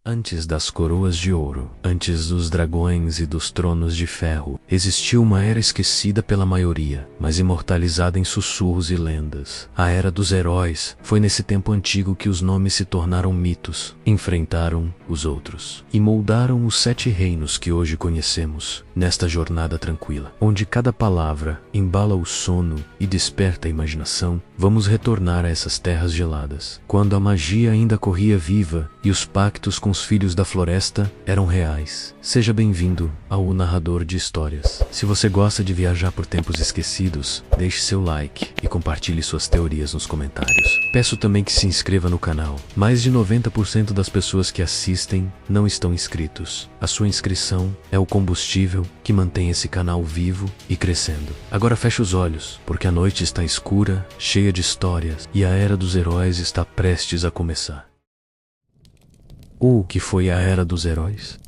Antes das coroas de ouro, antes dos dragões e dos tronos de ferro, existiu uma era esquecida pela maioria, mas imortalizada em sussurros e lendas. A Era dos Heróis. Foi nesse tempo antigo que os nomes se tornaram mitos, enfrentaram os outros e moldaram os 7 reinos que hoje conhecemos. Nesta jornada tranquila, onde cada palavra embala o sono e desperta a imaginação, vamos retornar a essas terras geladas, quando a magia ainda corria viva e os pactos com os filhos da floresta eram reais. Seja bem-vindo ao Narrador de Histórias. Se você gosta de viajar por tempos esquecidos, deixe seu like e compartilhe suas teorias nos comentários. Peço também que se inscreva no canal. Mais de 90% das pessoas que assistem não estão inscritos. A sua inscrição é o combustível que mantém esse canal vivo e crescendo. Agora feche os olhos, porque a noite está escura, cheia de histórias, e a Era dos Heróis está prestes a começar. O que foi a Era dos Heróis?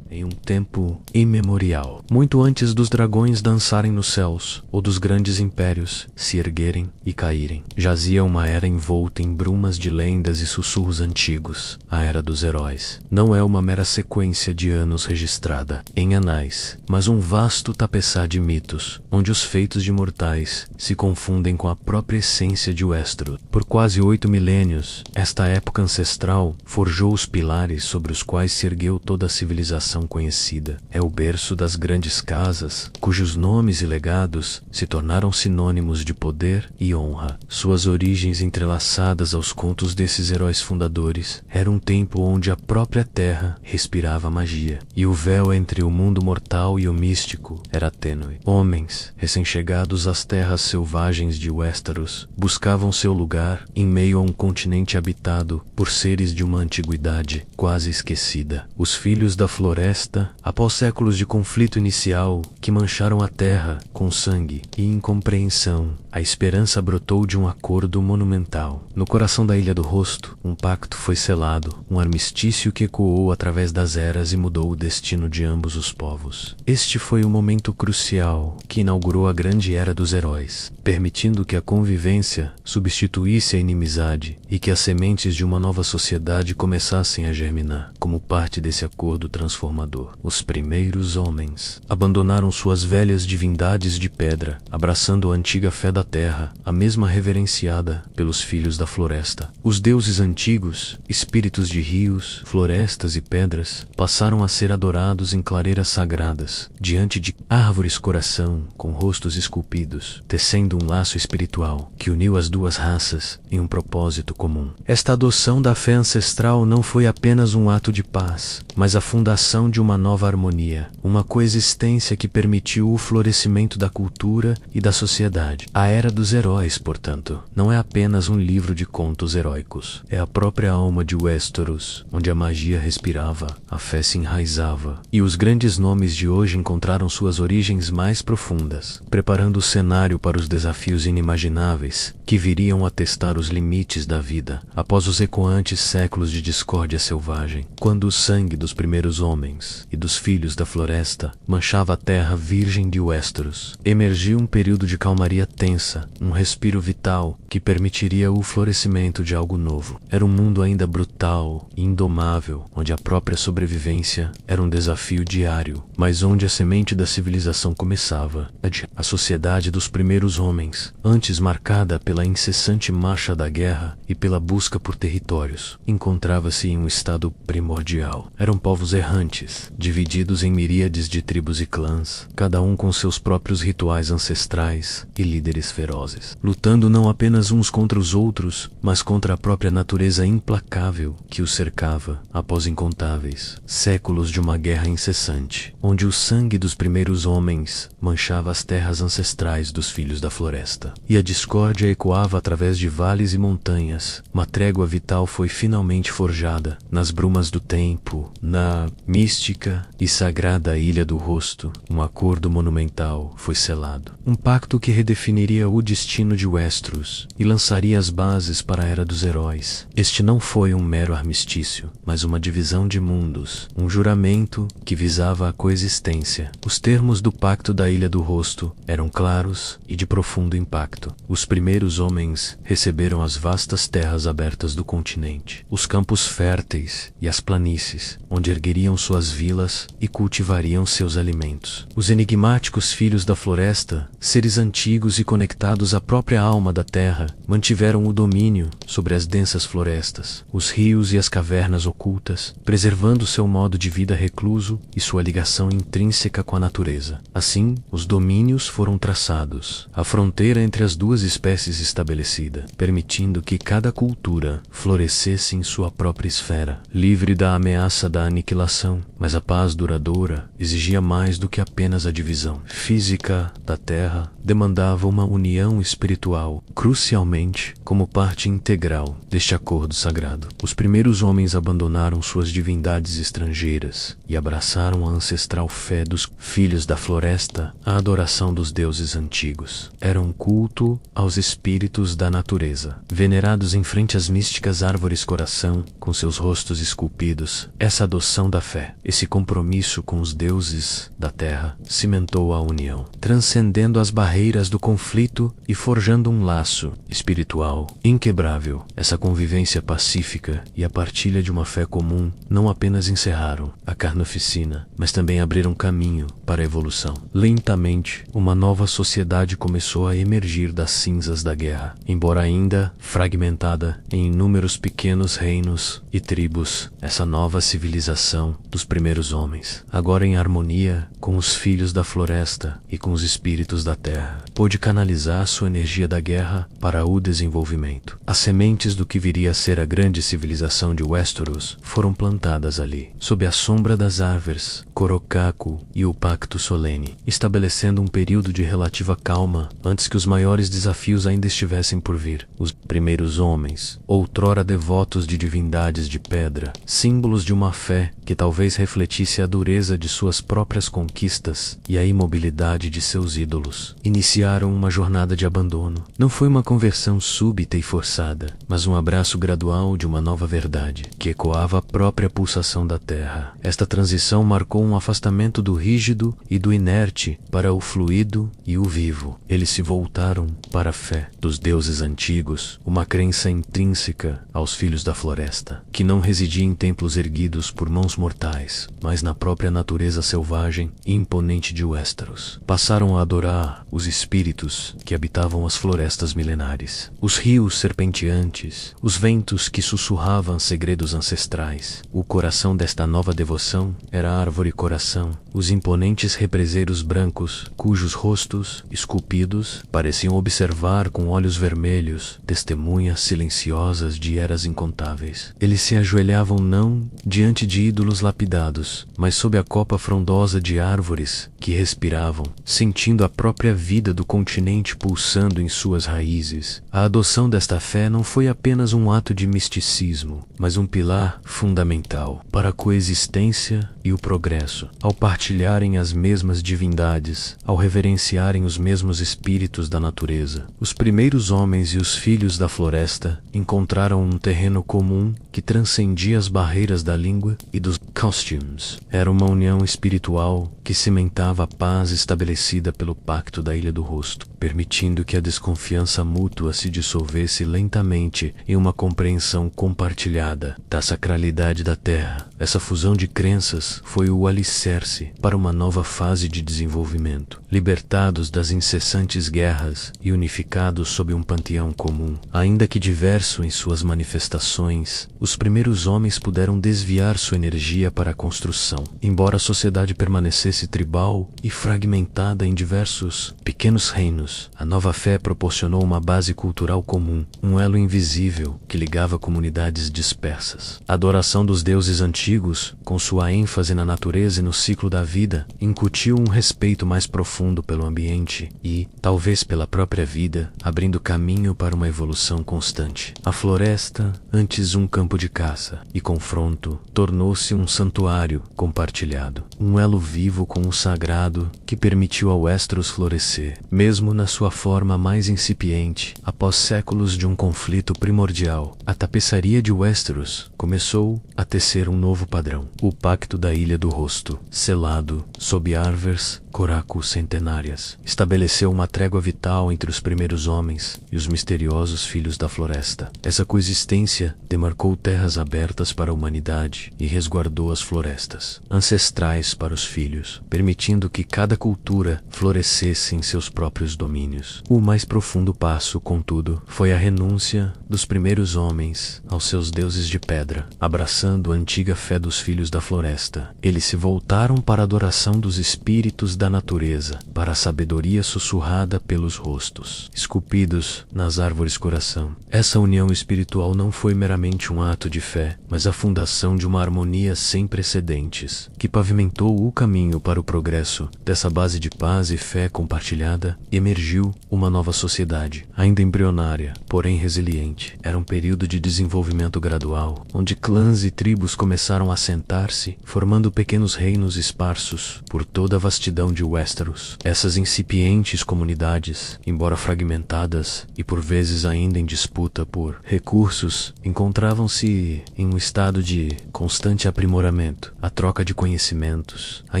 Em um tempo imemorial, muito antes dos dragões dançarem nos céus, ou dos grandes impérios se erguerem e caírem, jazia uma era envolta em brumas de lendas e sussurros antigos. A Era dos Heróis não é uma mera sequência de anos registrada em anais, mas um vasto tapeçar de mitos, onde os feitos de mortais se confundem com a própria essência de Westeros. Por quase 8 milênios, esta época ancestral forjou os pilares sobre os quais se ergueu toda a civilização conhecida. É o berço das grandes casas, cujos nomes e legados se tornaram sinônimos de poder e honra. Suas origens entrelaçadas aos contos desses heróis fundadores, era um tempo onde a própria terra respirava magia, e o véu entre o mundo mortal e o místico era tênue. Homens, recém-chegados às terras selvagens de Westeros, buscavam seu lugar em meio a um continente habitado por seres de uma antiguidade quase esquecida. Os filhos da floresta, após séculos de conflito inicial que mancharam a terra com sangue e incompreensão, a esperança brotou de um acordo monumental. No coração da Ilha do Rosto, um pacto foi selado, um armistício que ecoou através das eras e mudou o destino de ambos os povos. Este foi o momento crucial que inaugurou a grande Era dos Heróis, permitindo que a convivência substituísse a inimizade e que as sementes de uma nova sociedade começassem a germinar. Como parte desse acordo transformador, os primeiros homens abandonaram suas velhas divindades de pedra, abraçando a antiga fé da terra, a mesma reverenciada pelos filhos da floresta. Os deuses antigos, espíritos de rios, florestas e pedras, passaram a ser adorados em clareiras sagradas, diante de árvores coração com rostos esculpidos, tecendo um laço espiritual que uniu as duas raças em um propósito comum. Esta adoção da fé ancestral não foi apenas um ato de paz, mas a fundação de uma nova harmonia, uma coexistência que permitiu o florescimento da cultura e da sociedade. A Era dos Heróis, portanto, não é apenas um livro de contos heróicos, é a própria alma de Westeros, onde a magia respirava, a fé se enraizava, e os grandes nomes de hoje encontraram suas origens mais profundas, preparando o cenário para os desafios inimagináveis que viriam a testar os limites da vida após os ecoantes séculos de discórdia selvagem, quando o sangue dos primeiros homens e dos filhos da floresta manchava a terra virgem de Westeros. Emergiu um período de calmaria tensa, um respiro vital que permitiria o florescimento de algo novo. Era um mundo ainda brutal e indomável, onde a própria sobrevivência era um desafio diário, mas onde a semente da civilização começava. A sociedade dos primeiros homens, antes marcada pela incessante marcha da guerra e pela busca por territórios, encontrava-se em um estado primordial. Eram povos errantes, divididos em miríades de tribos e clãs, cada um com seus próprios rituais ancestrais e líderes ferozes, lutando não apenas uns contra os outros, mas contra a própria natureza implacável que os cercava após incontáveis séculos de uma guerra incessante, onde o sangue dos primeiros homens manchava as terras ancestrais dos filhos da floresta, e a discórdia ecoava através de vales e montanhas. Uma trégua vital foi finalmente forjada nas brumas do tempo, na mística mística e sagrada Ilha do Rosto, um acordo monumental foi selado. Um pacto que redefiniria o destino de Westeros e lançaria as bases para a Era dos Heróis. Este não foi um mero armistício, mas uma divisão de mundos, um juramento que visava a coexistência. Os termos do Pacto da Ilha do Rosto eram claros e de profundo impacto. Os primeiros homens receberam as vastas terras abertas do continente, os campos férteis e as planícies, onde ergueriam suas vilas e cultivariam seus alimentos. Os enigmáticos filhos da floresta, seres antigos e conectados à própria alma da terra, mantiveram o domínio sobre as densas florestas, os rios e as cavernas ocultas, preservando seu modo de vida recluso e sua ligação intrínseca com a natureza. Assim, os domínios foram traçados, a fronteira entre as duas espécies estabelecida, permitindo que cada cultura florescesse em sua própria esfera, livre da ameaça da aniquilação. Mas a paz duradoura exigia mais do que apenas a divisão física da terra, demandava uma união espiritual, crucialmente como parte integral deste acordo sagrado. Os primeiros homens abandonaram suas divindades estrangeiras e abraçaram a ancestral fé dos filhos da floresta, a adoração dos deuses antigos. Era um culto aos espíritos da natureza, venerados em frente às místicas árvores coração, com seus rostos esculpidos. Essa adoção da fé, esse compromisso com os deuses da terra, cimentou a união, transcendendo as barreiras do conflito e forjando um laço espiritual inquebrável. Essa convivência pacífica e a partilha de uma fé comum não apenas encerraram a carnificina, mas também abriram caminho para a evolução. Lentamente, uma nova sociedade começou a emergir das cinzas da guerra, embora ainda fragmentada em inúmeros pequenos reinos e tribos. Essa nova civilização dos primeiros homens, agora em harmonia com os filhos da floresta e com os espíritos da terra, pôde canalizar sua energia da guerra para o desenvolvimento. As sementes do que viria a ser a grande civilização de Westeros foram plantadas ali, sob a sombra das árvores, Corocaco e o Pacto Solene, estabelecendo um período de relativa calma antes que os maiores desafios ainda estivessem por vir. Os primeiros homens, outrora devotos de divindades de pedra, símbolos de uma fé que talvez refletisse a dureza de suas próprias conquistas e a imobilidade de seus ídolos, iniciaram uma jornada de abandono. Não foi uma conversão súbita e forçada, mas um abraço gradual de uma nova verdade, que ecoava a própria pulsação da terra. Esta transição marcou um afastamento do rígido e do inerte para o fluido e o vivo. Eles se voltaram para a fé dos deuses antigos, uma crença intrínseca aos filhos da floresta, que não residia em templos erguidos por mãos mortais, mas na própria natureza selvagem e imponente de Westeros. Passaram a adorar os espíritos que habitavam as florestas milenares, os rios serpenteantes, os ventos que sussurravam segredos ancestrais. O coração desta nova devoção era a árvore coração, os imponentes represeiros brancos, cujos rostos, esculpidos, pareciam observar com olhos vermelhos testemunhas silenciosas de eras incontáveis. Eles se ajoelhavam não diante de ídolos lapidados, mas sob a copa frondosa de árvores que respiravam, sentindo a própria vida do continente pulsando em suas raízes. A adoção desta fé não foi apenas um ato de misticismo, mas um pilar fundamental para a coexistência e o progresso. Ao partilharem as mesmas divindades, ao reverenciarem os mesmos espíritos da natureza, os primeiros homens e os filhos da floresta encontraram um terreno comum que transcendia as barreiras da língua e dos costumes. Era uma união espiritual que cimentava a paz estabelecida pelo Pacto da Ilha do Rosto, permitindo que a desconfiança mútua se dissolvesse lentamente em uma compreensão compartilhada da sacralidade da terra. Essa fusão de crenças foi o alicerce para uma nova fase de desenvolvimento. Libertados das incessantes guerras e unificados sob um panteão comum, ainda que diverso em suas manifestações, os primeiros homens puderam desviar sua energia para a construção. Embora a sociedade permanecesse tribal e fragmentada em diversos pequenos reinos, a nova fé proporcionou uma base cultural comum, um elo invisível que ligava comunidades dispersas. A adoração dos deuses antigos, com sua ênfase na natureza e no ciclo da vida, incutiu um respeito mais profundo pelo ambiente e, talvez pela própria vida, abrindo caminho para uma evolução constante. A floresta, antes um campo de caça e confronto, tornou-se um santuário compartilhado, um elo vivo com o sagrado que permitiu a Westeros florescer, mesmo na sua forma mais incipiente. Após séculos de um conflito primordial, a tapeçaria de Westeros começou a tecer um novo padrão: o Pacto da Ilha do Rosto, selado sob árvores coraco centenárias, estabeleceu uma trégua vital entre os primeiros homens e os misteriosos filhos da floresta. Essa coexistência demarcou terras abertas para a humanidade e resguardou as florestas ancestrais para os filhos, permitindo que cada cultura florescesse em seus próprios domínios. O mais profundo passo, contudo, foi a renúncia dos primeiros homens aos seus deuses de pedra. Abraçando a antiga fé dos filhos da floresta, eles se voltaram para a adoração dos espíritos da natureza, para a sabedoria sussurrada pelos rostos esculpidos nas árvores coração. Essa união espiritual não foi meramente um ato de fé, mas a fundação de uma harmonia sem precedentes, que pavimentou o caminho para o progresso. Dessa base de paz e fé compartilhada, emergiu uma nova sociedade, ainda embrionária, porém resiliente. Era um período de desenvolvimento gradual, onde clãs e tribos começaram a assentar-se, formando pequenos reinos esparsos por toda a vastidão de Westeros. Essas incipientes comunidades, embora fragmentadas e por vezes ainda em disputa por recursos, encontravam-se em um estado de constante aprimoramento. A troca de conhecimentos, a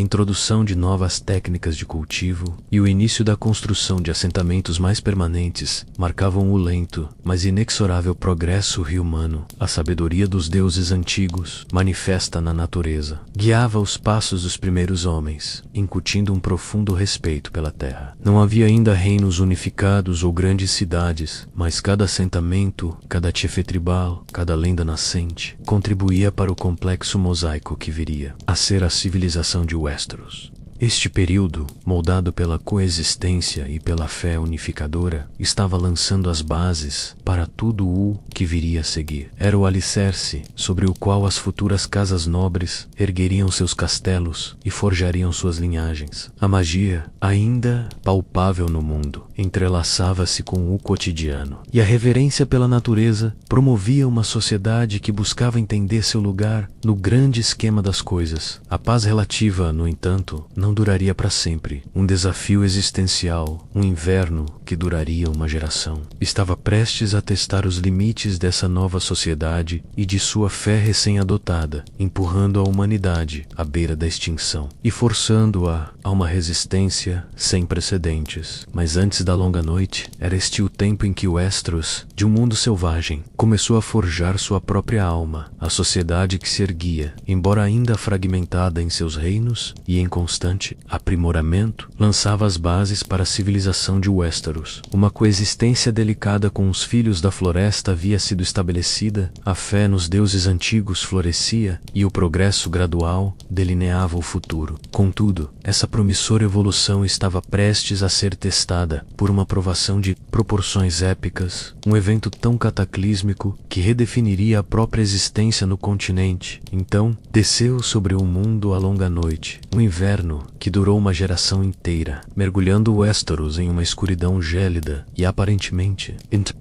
introdução de novas técnicas de cultivo e o início da construção de assentamentos mais permanentes marcavam o lento, mas inexorável progresso rio-humano. A sabedoria dos deuses antigos, manifesta na natureza, guiava os passos dos primeiros homens, incutindo um profundo respeito pela terra. Não havia ainda reinos unificados ou grandes cidades, mas cada assentamento, cada chefe tribal, cada lenda nascente, contribuía para o complexo mosaico que viria a ser a civilização de Westeros. Este período, moldado pela coexistência e pela fé unificadora, estava lançando as bases para tudo o que viria a seguir. Era o alicerce sobre o qual as futuras casas nobres ergueriam seus castelos e forjariam suas linhagens. A magia, ainda palpável no mundo, entrelaçava-se com o cotidiano, e a reverência pela natureza promovia uma sociedade que buscava entender seu lugar no grande esquema das coisas. A paz relativa, no entanto, não duraria para sempre. Um desafio existencial, um inverno que duraria uma geração, estava prestes a testar os limites dessa nova sociedade e de sua fé recém-adotada, empurrando a humanidade à beira da extinção e forçando-a a uma resistência sem precedentes. Mas antes da longa noite, era este o tempo em que Westeros, de um mundo selvagem, começou a forjar sua própria alma. A sociedade que se erguia, embora ainda fragmentada em seus reinos e em constante aprimoramento, lançava as bases para a civilização de Westeros. Uma coexistência delicada com os filhos da floresta havia sido estabelecida, a fé nos deuses antigos florescia e o progresso gradual delineava o futuro. Contudo, essa promissora evolução estava prestes a ser testada por uma provação de proporções épicas, um evento tão cataclísmico que redefiniria a própria existência no continente. Então, desceu sobre o mundo a longa noite, um inverno que durou uma geração inteira, mergulhando Westeros em uma escuridão gélida e aparentemente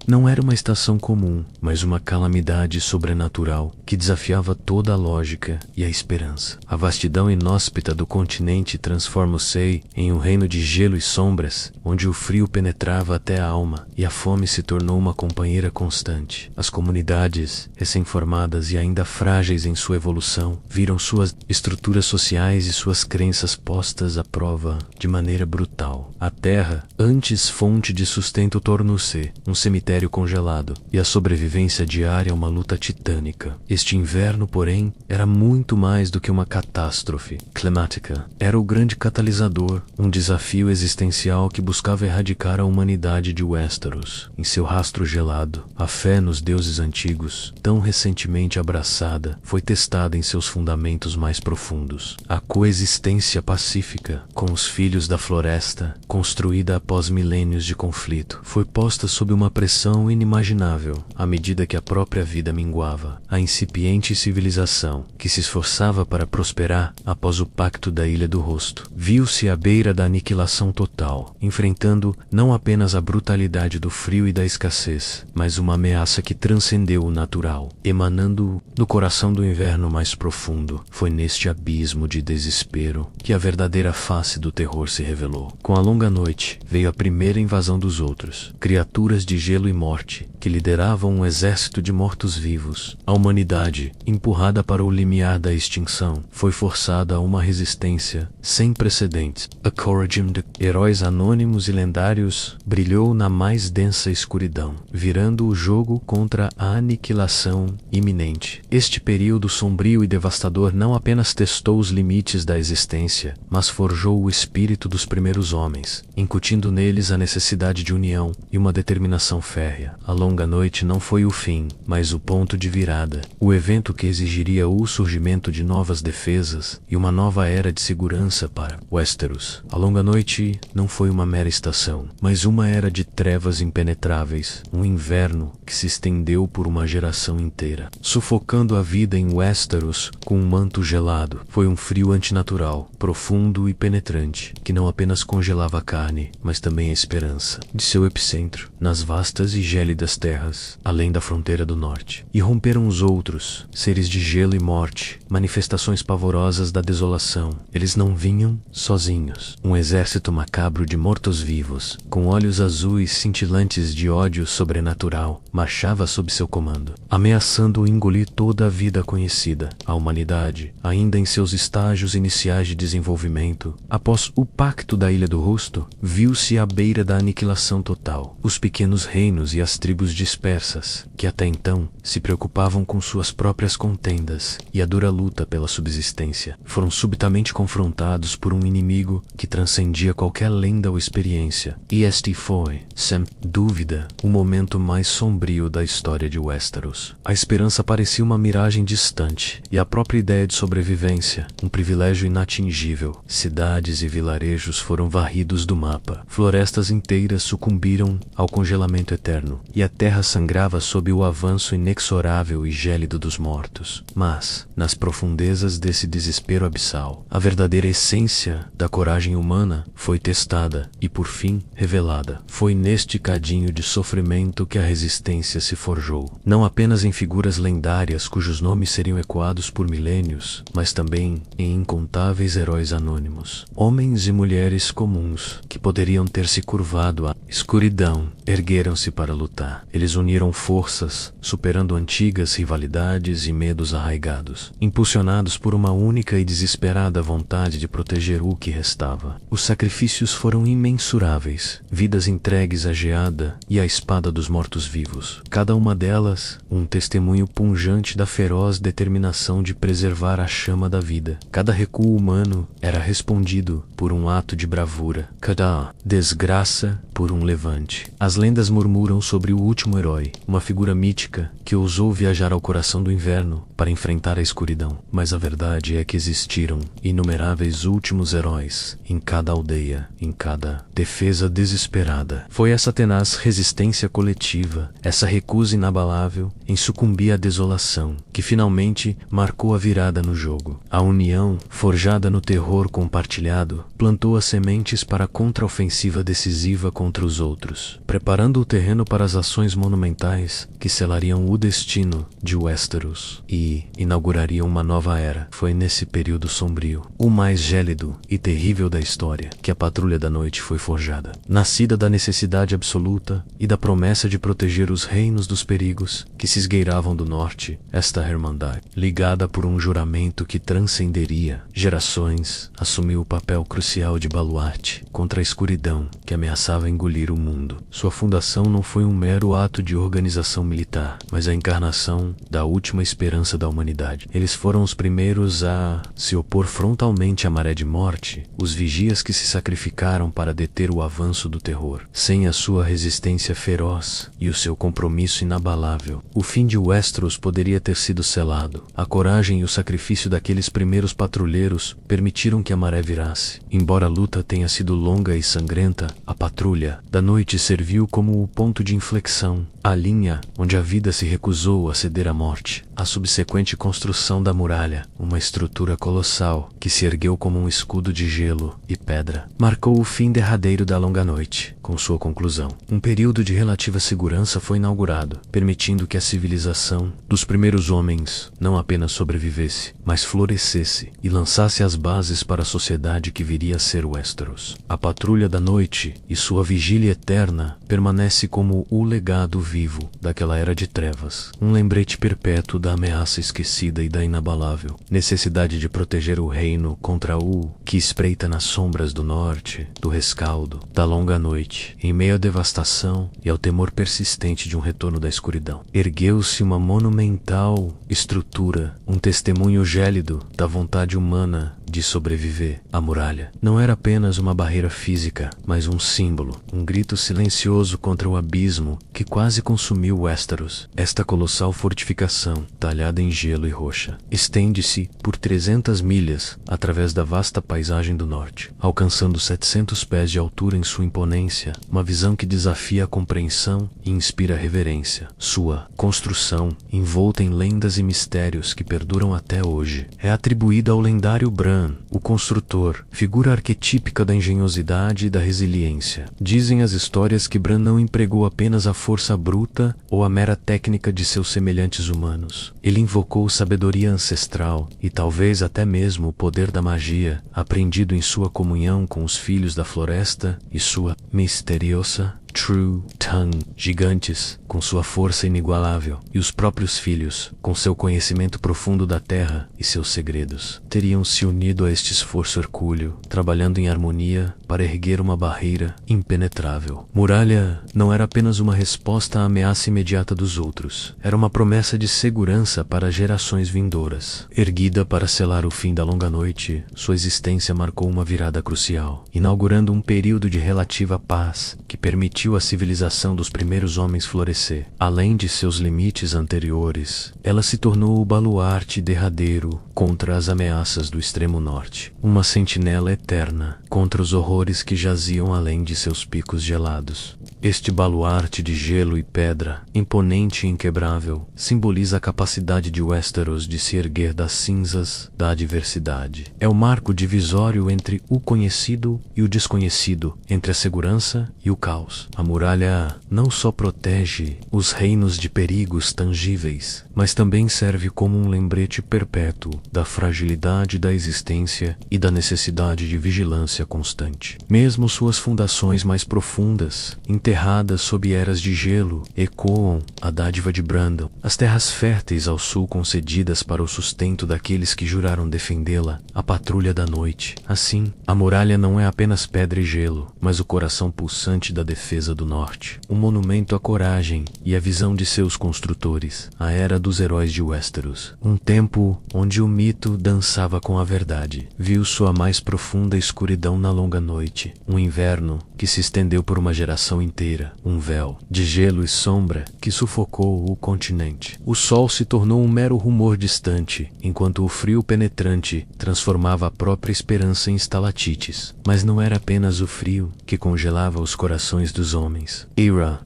não era uma estação comum, mas uma calamidade sobrenatural que desafiava toda a lógica e a esperança. A vastidão inóspita do continente transforma o Sei em um reino de gelo e sombras, onde o frio penetrava até a alma e a fome se tornou uma companheira constante. As comunidades, recém-formadas e ainda frágeis em sua evolução, viram suas estruturas sociais e suas crenças postas à prova de maneira brutal. A terra, antes fonte de sustento, tornou-se um cemitério congelado, e a sobrevivência diária uma luta titânica. Este inverno, porém, era muito mais do que uma catástrofe climática. Era o grande catalisador, um desafio existencial que buscava erradicar a humanidade de Westeros. Em seu rastro gelado, a fé nos deuses antigos, tão recentemente abraçada, foi testada em seus fundamentos mais profundos. A coexistência pacífica pacífica, com os filhos da floresta, construída após milênios de conflito, foi posta sob uma pressão inimaginável à medida que a própria vida minguava. A incipiente civilização, que se esforçava para prosperar após o Pacto da Ilha do Rosto, viu-se à beira da aniquilação total, enfrentando não apenas a brutalidade do frio e da escassez, mas uma ameaça que transcendeu o natural, emanando do coração do inverno mais profundo. Foi neste abismo de desespero que a verdadeira face do terror se revelou. Com a longa noite, veio a primeira invasão dos outros, criaturas de gelo e morte, que lideravam um exército de mortos-vivos. A humanidade, empurrada para o limiar da extinção, foi forçada a uma resistência sem precedentes. A Coragem de heróis anônimos e lendários brilhou na mais densa escuridão, virando o jogo contra a aniquilação iminente. Este período sombrio e devastador não apenas testou os limites da existência, mas forjou o espírito dos primeiros homens, incutindo neles a necessidade de união e uma determinação férrea. A longa noite não foi o fim, mas o ponto de virada, o evento que exigiria o surgimento de novas defesas e uma nova era de segurança para Westeros. A longa noite não foi uma mera estação, mas uma era de trevas impenetráveis, um inverno que se estendeu por uma geração inteira, sufocando a vida em Westeros com um manto gelado. Foi um frio antinatural, profundo e penetrante, que não apenas congelava a carne, mas também a esperança. De seu epicentro, nas vastas e gélidas terras, além da fronteira do norte, irromperam os outros, seres de gelo e morte, manifestações pavorosas da desolação. Eles não vinham sozinhos. Um exército macabro de mortos-vivos, com olhos azuis cintilantes de ódio sobrenatural, marchava sob seu comando, ameaçando engolir toda a vida conhecida. A humanidade, ainda em seus estágios iniciais de desenvolvimento, após o Pacto da Ilha do Rosto, viu-se à beira da aniquilação total. Os pequenos reinos e as tribos dispersas, que até então se preocupavam com suas próprias contendas e a dura luta pela subsistência, foram subitamente confrontados por um inimigo que transcendia qualquer lenda ou experiência. E este foi, sem dúvida, o momento mais sombrio da história de Westeros. A esperança parecia uma miragem distante, e a própria ideia de sobrevivência, um privilégio inatingível. Cidades e vilarejos foram varridos do mapa. Florestas inteiras sucumbiram ao congelamento eterno, e a terra sangrava sob o avanço inexorável e gélido dos mortos. Mas, nas profundezas desse desespero abissal, a verdadeira essência da coragem humana foi testada e, por fim, revelada. Foi neste cadinho de sofrimento que a resistência se forjou, não apenas em figuras lendárias cujos nomes seriam ecoados por milênios, mas também em incontáveis heróis anônimos, homens e mulheres comuns que poderiam ter se curvado à escuridão, ergueram-se para lutar. Eles uniram forças, superando antigas rivalidades e medos arraigados, impulsionados por uma única e desesperada vontade de proteger o que restava. Os sacrifícios foram imensuráveis, vidas entregues à geada e à espada dos mortos-vivos, cada uma delas um testemunho punjante da feroz determinação de preservar a chama da vida. Cada recuo humano era respondido por um ato de bravura, cada desgraça por um levante. As lendas murmuram sobre o último herói, uma figura mítica que ousou viajar ao coração do inverno para enfrentar a escuridão. Mas a verdade é que existiram inumeráveis últimos heróis em cada aldeia, em cada defesa desesperada. Foi essa tenaz resistência coletiva, essa recusa inabalável em sucumbir à desolação, que finalmente marcou a virada no jogo. A união, forjada no terror compartilhado, plantou as sementes para a contraofensiva decisiva contra os outros, preparando o terreno para as ações monumentais que selariam o destino de Westeros e inaugurariam uma nova era. Foi nesse período sombrio, o mais gélido e terrível da história, que a Patrulha da Noite foi forjada. Nascida da necessidade absoluta e da promessa de proteger os reinos dos perigos que se esgueiravam do norte, esta Irmandade, ligada por um juramento que transcenderia gerações, assumiu o papel crucial de baluarte contra a escuridão que ameaçava engolir o mundo. Sua fundação não foi um mero ato de organização militar, mas a encarnação da última esperança da humanidade. Eles foram os primeiros a se opor frontalmente à maré de morte, os vigias que se sacrificaram para deter o avanço do terror. Sem a sua resistência feroz e o seu compromisso inabalável, o fim de Westeros poderia ter sido selado. A coragem e o sacrifício daqueles primeiros patrulheiros permitiram que a maré virasse. Embora a luta tenha sido longa e sangrenta, a patrulha da noite serviu como o ponto de inflexão, a linha onde a vida se recusou a ceder à morte. A subsequente construção da muralha, uma estrutura colossal que se ergueu como um escudo de gelo e pedra, marcou o fim derradeiro da longa noite. Com sua conclusão, um período de relativa segurança foi inaugurado, permitindo que a civilização dos primeiros homens não apenas sobrevivesse, mas florescesse e lançasse as bases para a sociedade que viria a ser Westeros. A Patrulha da Noite e sua vigília eterna permanece como o legado vivo daquela era de trevas, um lembrete perpétuo da ameaça esquecida e da inabalável necessidade de proteger o reino contra o que espreita nas sombras do norte, do rescaldo, da longa noite. Em meio à devastação e ao temor persistente de um retorno da escuridão, ergueu-se uma monumental estrutura, um testemunho gélido da vontade humana de sobreviver. A muralha não era apenas uma barreira física, mas um símbolo, um grito silencioso contra o abismo que quase consumiu Westeros. Esta colossal fortificação, talhada em gelo e rocha, estende-se por 300 milhas através da vasta paisagem do norte, alcançando 700 pés de altura em sua imponência, uma visão que desafia a compreensão e inspira reverência. Sua construção, envolta em lendas e mistérios que perduram até hoje, é atribuída ao lendário Bran, o construtor, figura arquetípica da engenhosidade e da resiliência. Dizem as histórias que Bran não empregou apenas a força bruta ou a mera técnica de seus semelhantes humanos. Ele invocou sabedoria ancestral e talvez até mesmo o poder da magia, aprendido em sua comunhão com os filhos da floresta e sua misteriosa True Tongue, gigantes, com sua força inigualável, e os próprios filhos, com seu conhecimento profundo da terra e seus segredos, teriam se unido a este esforço hercúleo, trabalhando em harmonia para erguer uma barreira impenetrável. Muralha não era apenas uma resposta à ameaça imediata dos outros, era uma promessa de segurança para gerações vindouras. Erguida para selar o fim da longa noite, sua existência marcou uma virada crucial, inaugurando um período de relativa paz que permitiu a civilização dos primeiros homens florescer. Além de seus limites anteriores, ela se tornou o baluarte derradeiro contra as ameaças do extremo norte, uma sentinela eterna contra os horrores que jaziam além de seus picos gelados. Este baluarte de gelo e pedra, imponente e inquebrável, simboliza a capacidade de Westeros de se erguer das cinzas da adversidade. É o marco divisório entre o conhecido e o desconhecido, entre a segurança e o caos. A muralha não só protege os reinos de perigos tangíveis, mas também serve como um lembrete perpétuo da fragilidade da existência e da necessidade de vigilância constante. Mesmo suas fundações mais profundas, enterradas sob eras de gelo, ecoam a dádiva de Brandon, as terras férteis ao sul concedidas para o sustento daqueles que juraram defendê-la, a Patrulha da Noite. Assim, a muralha não é apenas pedra e gelo, mas o coração pulsante da defesa do norte, um monumento à coragem e à visão de seus construtores, a era dos heróis de Westeros, um tempo onde o mito dançava com a verdade, viu sua mais profunda escuridão na longa noite, um inverno que se estendeu por uma geração inteira, um véu de gelo e sombra que sufocou o continente. O sol se tornou um mero rumor distante, enquanto o frio penetrante transformava a própria esperança em estalactites. Mas não era apenas o frio que congelava os corações dos homens. Ira,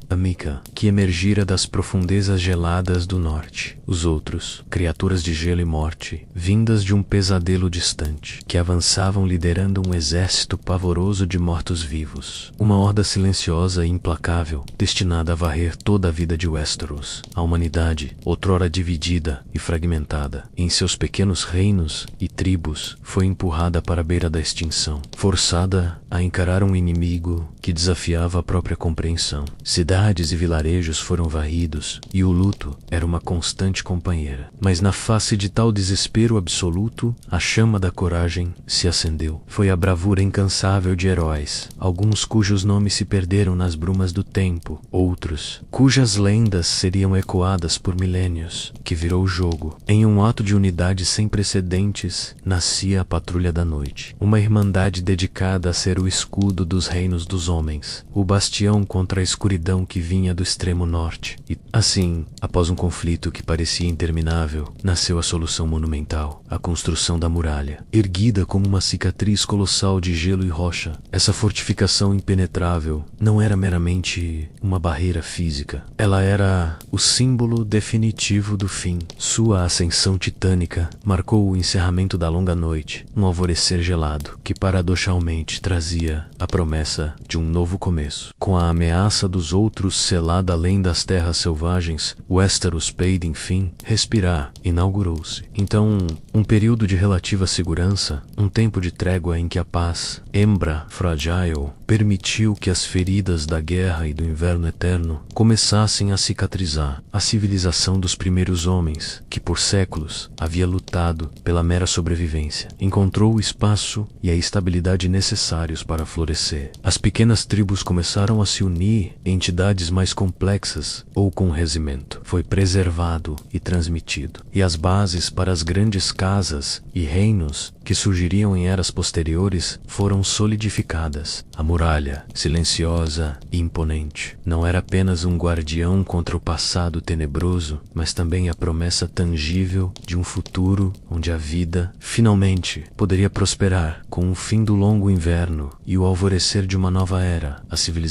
a Mika, que emergira das profundezas geladas do norte. Os outros, criaturas de gelo e morte, vindas de um pesadelo distante, que avançavam liderando um exército pavoroso de mortos-vivos. Uma horda silenciosa e implacável, destinada a varrer toda a vida de Westeros. A humanidade, outrora dividida e fragmentada em seus pequenos reinos e tribos, foi empurrada para a beira da extinção, forçada a encarar um inimigo que desafiava a própria compreensão. Cidades e vilarejos foram varridos e o luto era uma constante companheira. Mas na face de tal desespero absoluto, a chama da coragem se acendeu. Foi a bravura incansável de heróis, alguns cujos nomes se perderam nas brumas do tempo, outros cujas lendas seriam ecoadas por milênios, que virou jogo. Em um ato de unidade sem precedentes, nascia a Patrulha da Noite, uma irmandade dedicada a ser o escudo dos reinos dos homens, o bastião contra a escuridão que vinha do extremo norte. E assim, após um conflito que parecia interminável, nasceu a solução monumental, a construção da muralha. Erguida como uma cicatriz colossal de gelo e rocha, essa fortificação impenetrável não era meramente uma barreira física. Ela era o símbolo definitivo do fim. Sua ascensão titânica marcou o encerramento da longa noite, um alvorecer gelado, que paradoxalmente trazia a promessa de um novo começo. Com a ameaça dos outros selada além das terras selvagens, Westeros Paid, enfim, respirar, inaugurou-se. Então, um período de relativa segurança, um tempo de trégua em que a paz, embra fragile, permitiu que as feridas da guerra e do inverno eterno começassem a cicatrizar. A civilização dos primeiros homens, que por séculos havia lutado pela mera sobrevivência, encontrou o espaço e a estabilidade necessários para florescer. As pequenas tribos começaram a se unir em entidades mais complexas ou com regimento. Foi preservado e transmitido. E as bases para as grandes casas e reinos que surgiriam em eras posteriores foram solidificadas. A muralha, silenciosa e imponente, não era apenas um guardião contra o passado tenebroso, mas também a promessa tangível de um futuro onde a vida, finalmente, poderia prosperar com o fim do longo inverno e o alvorecer de uma nova era, a civilização.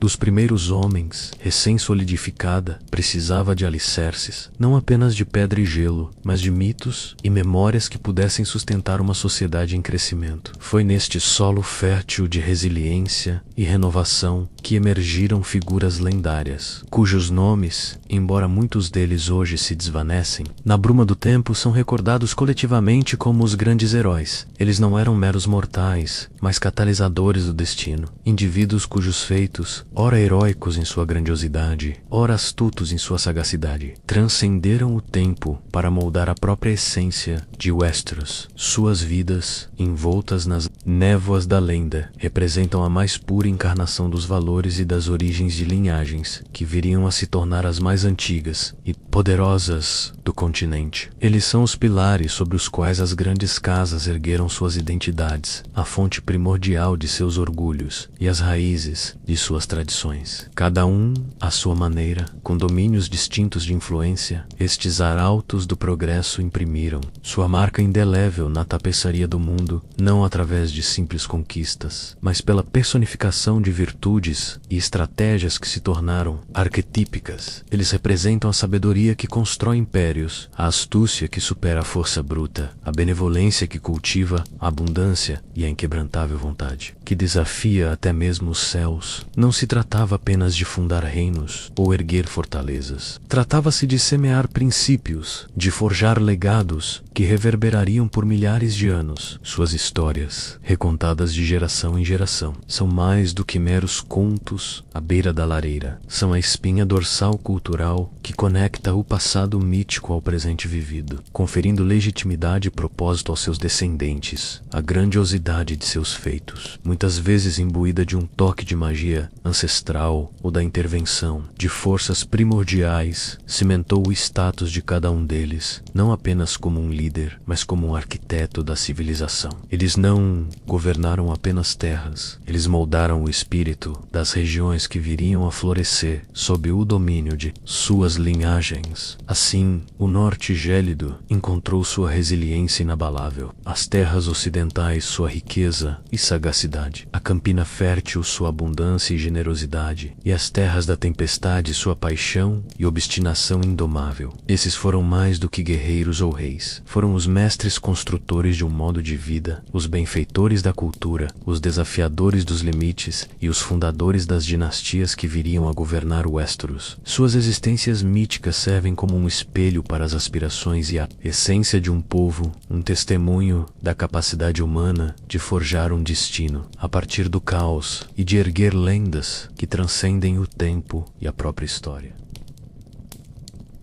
Dos primeiros homens, recém-solidificada, precisava de alicerces, não apenas de pedra e gelo, mas de mitos e memórias que pudessem sustentar uma sociedade em crescimento. Foi neste solo fértil de resiliência e renovação que emergiram figuras lendárias, cujos nomes, embora muitos deles hoje se desvanecem, na bruma do tempo são recordados coletivamente como os grandes heróis. Eles não eram meros mortais, mas catalisadores do destino, indivíduos cujos feitos, ora heróicos em sua grandiosidade, ora astutos em sua sagacidade, transcenderam o tempo para moldar a própria essência de Westeros. Suas vidas, envoltas nas névoas da lenda, representam a mais pura encarnação dos valores e das origens de linhagens que viriam a se tornar as mais antigas e poderosas do continente. Eles são os pilares sobre os quais as grandes casas ergueram suas identidades, a fonte primordial de seus orgulhos e as raízes de suas tradições. Cada um, à sua maneira, com domínios distintos de influência, estes arautos do progresso imprimiram sua marca indelével na tapeçaria do mundo, não através de simples conquistas, mas pela personificação de virtudes e estratégias que se tornaram arquetípicas. Eles representam a sabedoria que constrói impérios, a astúcia que supera a força bruta, a benevolência que cultiva a abundância e a inquebrantável vontade, que desafia até mesmo os céus. Não se tratava apenas de fundar reinos ou erguer fortalezas. Tratava-se de semear princípios, de forjar legados que reverberariam por milhares de anos. Suas histórias, recontadas de geração em geração, são mais do que meros contos à beira da lareira. São a espinha dorsal cultural que conecta o passado mítico ao presente vivido, conferindo legitimidade e propósito aos seus descendentes, a grandiosidade de seus feitos, muitas vezes imbuída de um toque de magia ancestral ou da intervenção de forças primordiais, cimentou o status de cada um deles, não apenas como um líder, mas como um arquiteto da civilização. Eles não governaram apenas terras, eles moldaram o espírito das regiões que viriam a florescer sob o domínio de suas linhagens. Assim, o norte gélido encontrou sua resiliência inabalável, as terras ocidentais sua riqueza e sagacidade, a campina fértil sua abundância e generosidade, e as terras da tempestade sua paixão e obstinação indomável. Esses foram mais do que guerreiros ou reis, foram os mestres construtores de um modo de vida, os benfeitores da cultura, os desafiadores dos limites e os fundadores das dinastias que viriam a governar Westeros. Suas existências míticas servem como um espelho para as aspirações e a essência de um povo, um testemunho da capacidade humana de forjar um destino a partir do caos e de erguer lendas que transcendem o tempo e a própria história.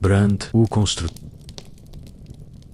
Bran, o construtor.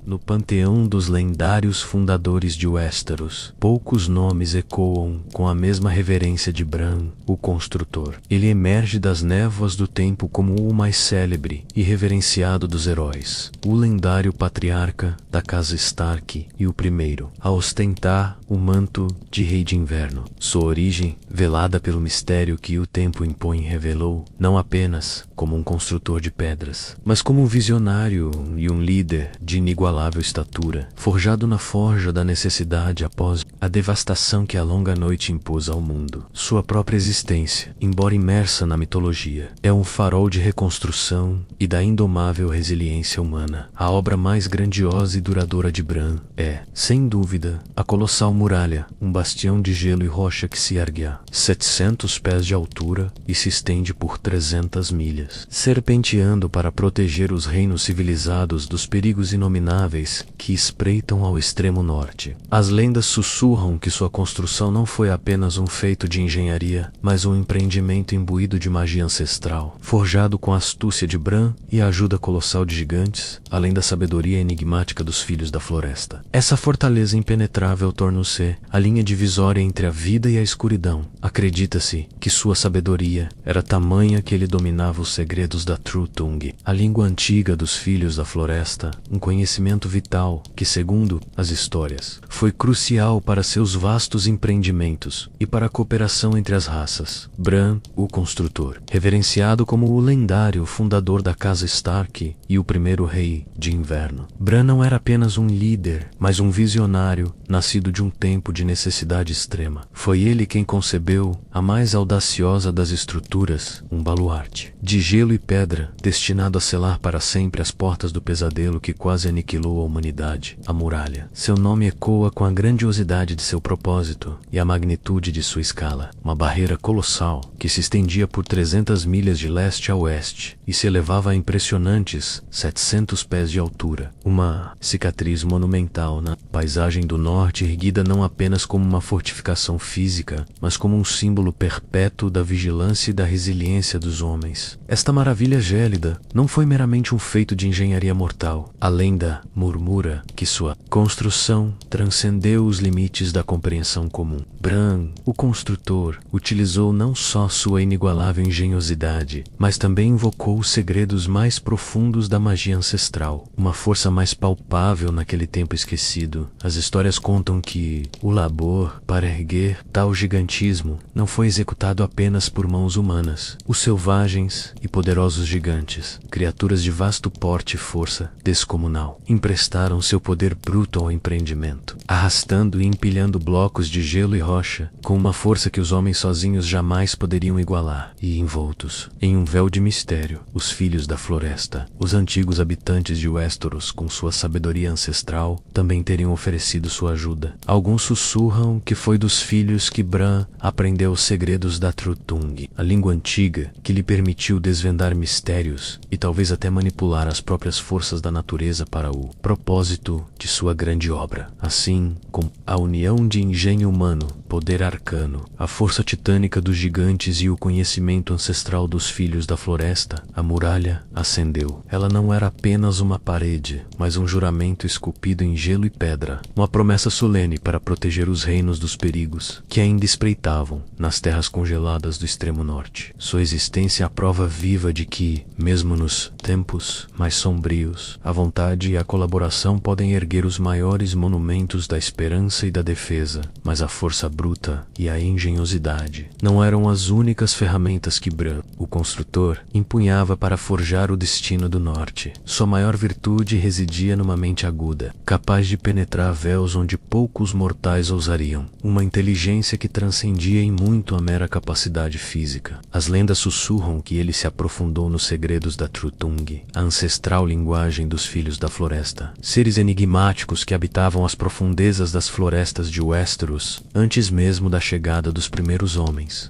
No panteão dos lendários fundadores de Westeros, poucos nomes ecoam com a mesma reverência de Bran, o construtor. Ele emerge das névoas do tempo como o mais célebre e reverenciado dos heróis, o lendário patriarca da casa Stark e o primeiro a ostentar o manto de Rei de Inverno. Sua origem, velada pelo mistério que o tempo impõe, revelou não apenas como um construtor de pedras, mas como um visionário e um líder de inigualável estatura, forjado na forja da necessidade após a devastação que a longa noite impôs ao mundo. Sua própria existência, embora imersa na mitologia, é um farol de reconstrução e da indomável resiliência humana. A obra mais grandiosa e duradoura de Bran é, sem dúvida, a colossal muralha, um bastião de gelo e rocha que se ergue a 700 pés de altura e se estende por 300 milhas, serpenteando para proteger os reinos civilizados dos perigos inomináveis que espreitam ao extremo norte. As lendas sussurram que sua construção não foi apenas um feito de engenharia, mas um empreendimento imbuído de magia ancestral, forjado com a astúcia de Bran e a ajuda colossal de gigantes, além da sabedoria enigmática dos Filhos da Floresta. Essa fortaleza impenetrável torna-se a linha divisória entre a vida e a escuridão. Acredita-se que sua sabedoria era tamanha que ele dominava os segredos da True Tongue, a língua antiga dos Filhos da Floresta, um conhecimento vital que, segundo as histórias, foi crucial para seus vastos empreendimentos e para a cooperação entre as raças. Bran, o construtor, reverenciado como o lendário fundador da casa Stark e o primeiro rei de inverno. Bran não era apenas um líder, mas um visionário, nascido de um tempo de necessidade extrema. Foi ele quem concebeu a mais audaciosa das estruturas, um baluarte de gelo e pedra, destinado a selar para sempre as portas do pesadelo que quase aniquilou a humanidade, a muralha. Seu nome ecoa com a grandiosidade de seu propósito e a magnitude de sua escala. Uma barreira colossal que se estendia por 300 milhas de leste a oeste e se elevava a impressionantes 700 pés de altura. Uma cicatriz monumental na paisagem do norte, erguida não apenas como uma fortificação física, mas como um símbolo perpétuo da vigilância e da resiliência dos homens. Esta maravilha gélida não foi meramente um feito de engenharia mortal. A lenda murmura que sua construção transcendeu os limites da compreensão comum. Bran, o construtor, utilizou não só sua inigualável engenhosidade, mas também invocou os segredos mais profundos da magia ancestral, uma força mais palpável naquele tempo esquecido. As histórias contam que o labor para erguer tal gigantismo não foi executado apenas por mãos humanas. Os selvagens e poderosos gigantes, criaturas de vasto porte e força descomunal, emprestaram seu poder bruto ao empreendimento, arrastando e empilhando blocos de gelo e rocha com uma força que os homens sozinhos jamais poderiam igualar. E envoltos em um véu de mistério, os Filhos da Floresta, os antigos habitantes de Westeros, com sua sabedoria ancestral, também teriam oferecido sua ajuda. Alguns sussurram que foi dos filhos que Bran aprendeu os segredos da True Tongue, a língua antiga que lhe permitiu desvendar mistérios e talvez até manipular as próprias forças da natureza para o propósito de sua grande obra. Assim como a união de engenho humano, poder arcano, a força titânica dos gigantes e o conhecimento ancestral dos Filhos da Floresta, a muralha ascendeu. Ela não era apenas uma parede, mas um juramento esculpido em gelo e pedra, uma promessa solene para proteger os reinos dos perigos que ainda espreitavam nas terras congeladas do extremo norte. Sua existência é a prova viva de que, mesmo nos tempos mais sombrios, a vontade e a colaboração podem erguer os maiores monumentos da esperança e da defesa, mas a força bruta e a engenhosidade não eram as únicas ferramentas que Bran, o construtor, empunhava para forjar o destino do norte. Sua maior virtude residia numa mente aguda, capaz de penetrar véus onde poucos mortais ousariam, uma inteligência que transcendia em muito a mera capacidade física. As lendas sussurram que ele se aprofundou nos segredos da Trutung, a ancestral linguagem dos Filhos da Floresta, seres enigmáticos que habitavam as profundezas das florestas de Westeros antes mesmo da chegada dos primeiros homens.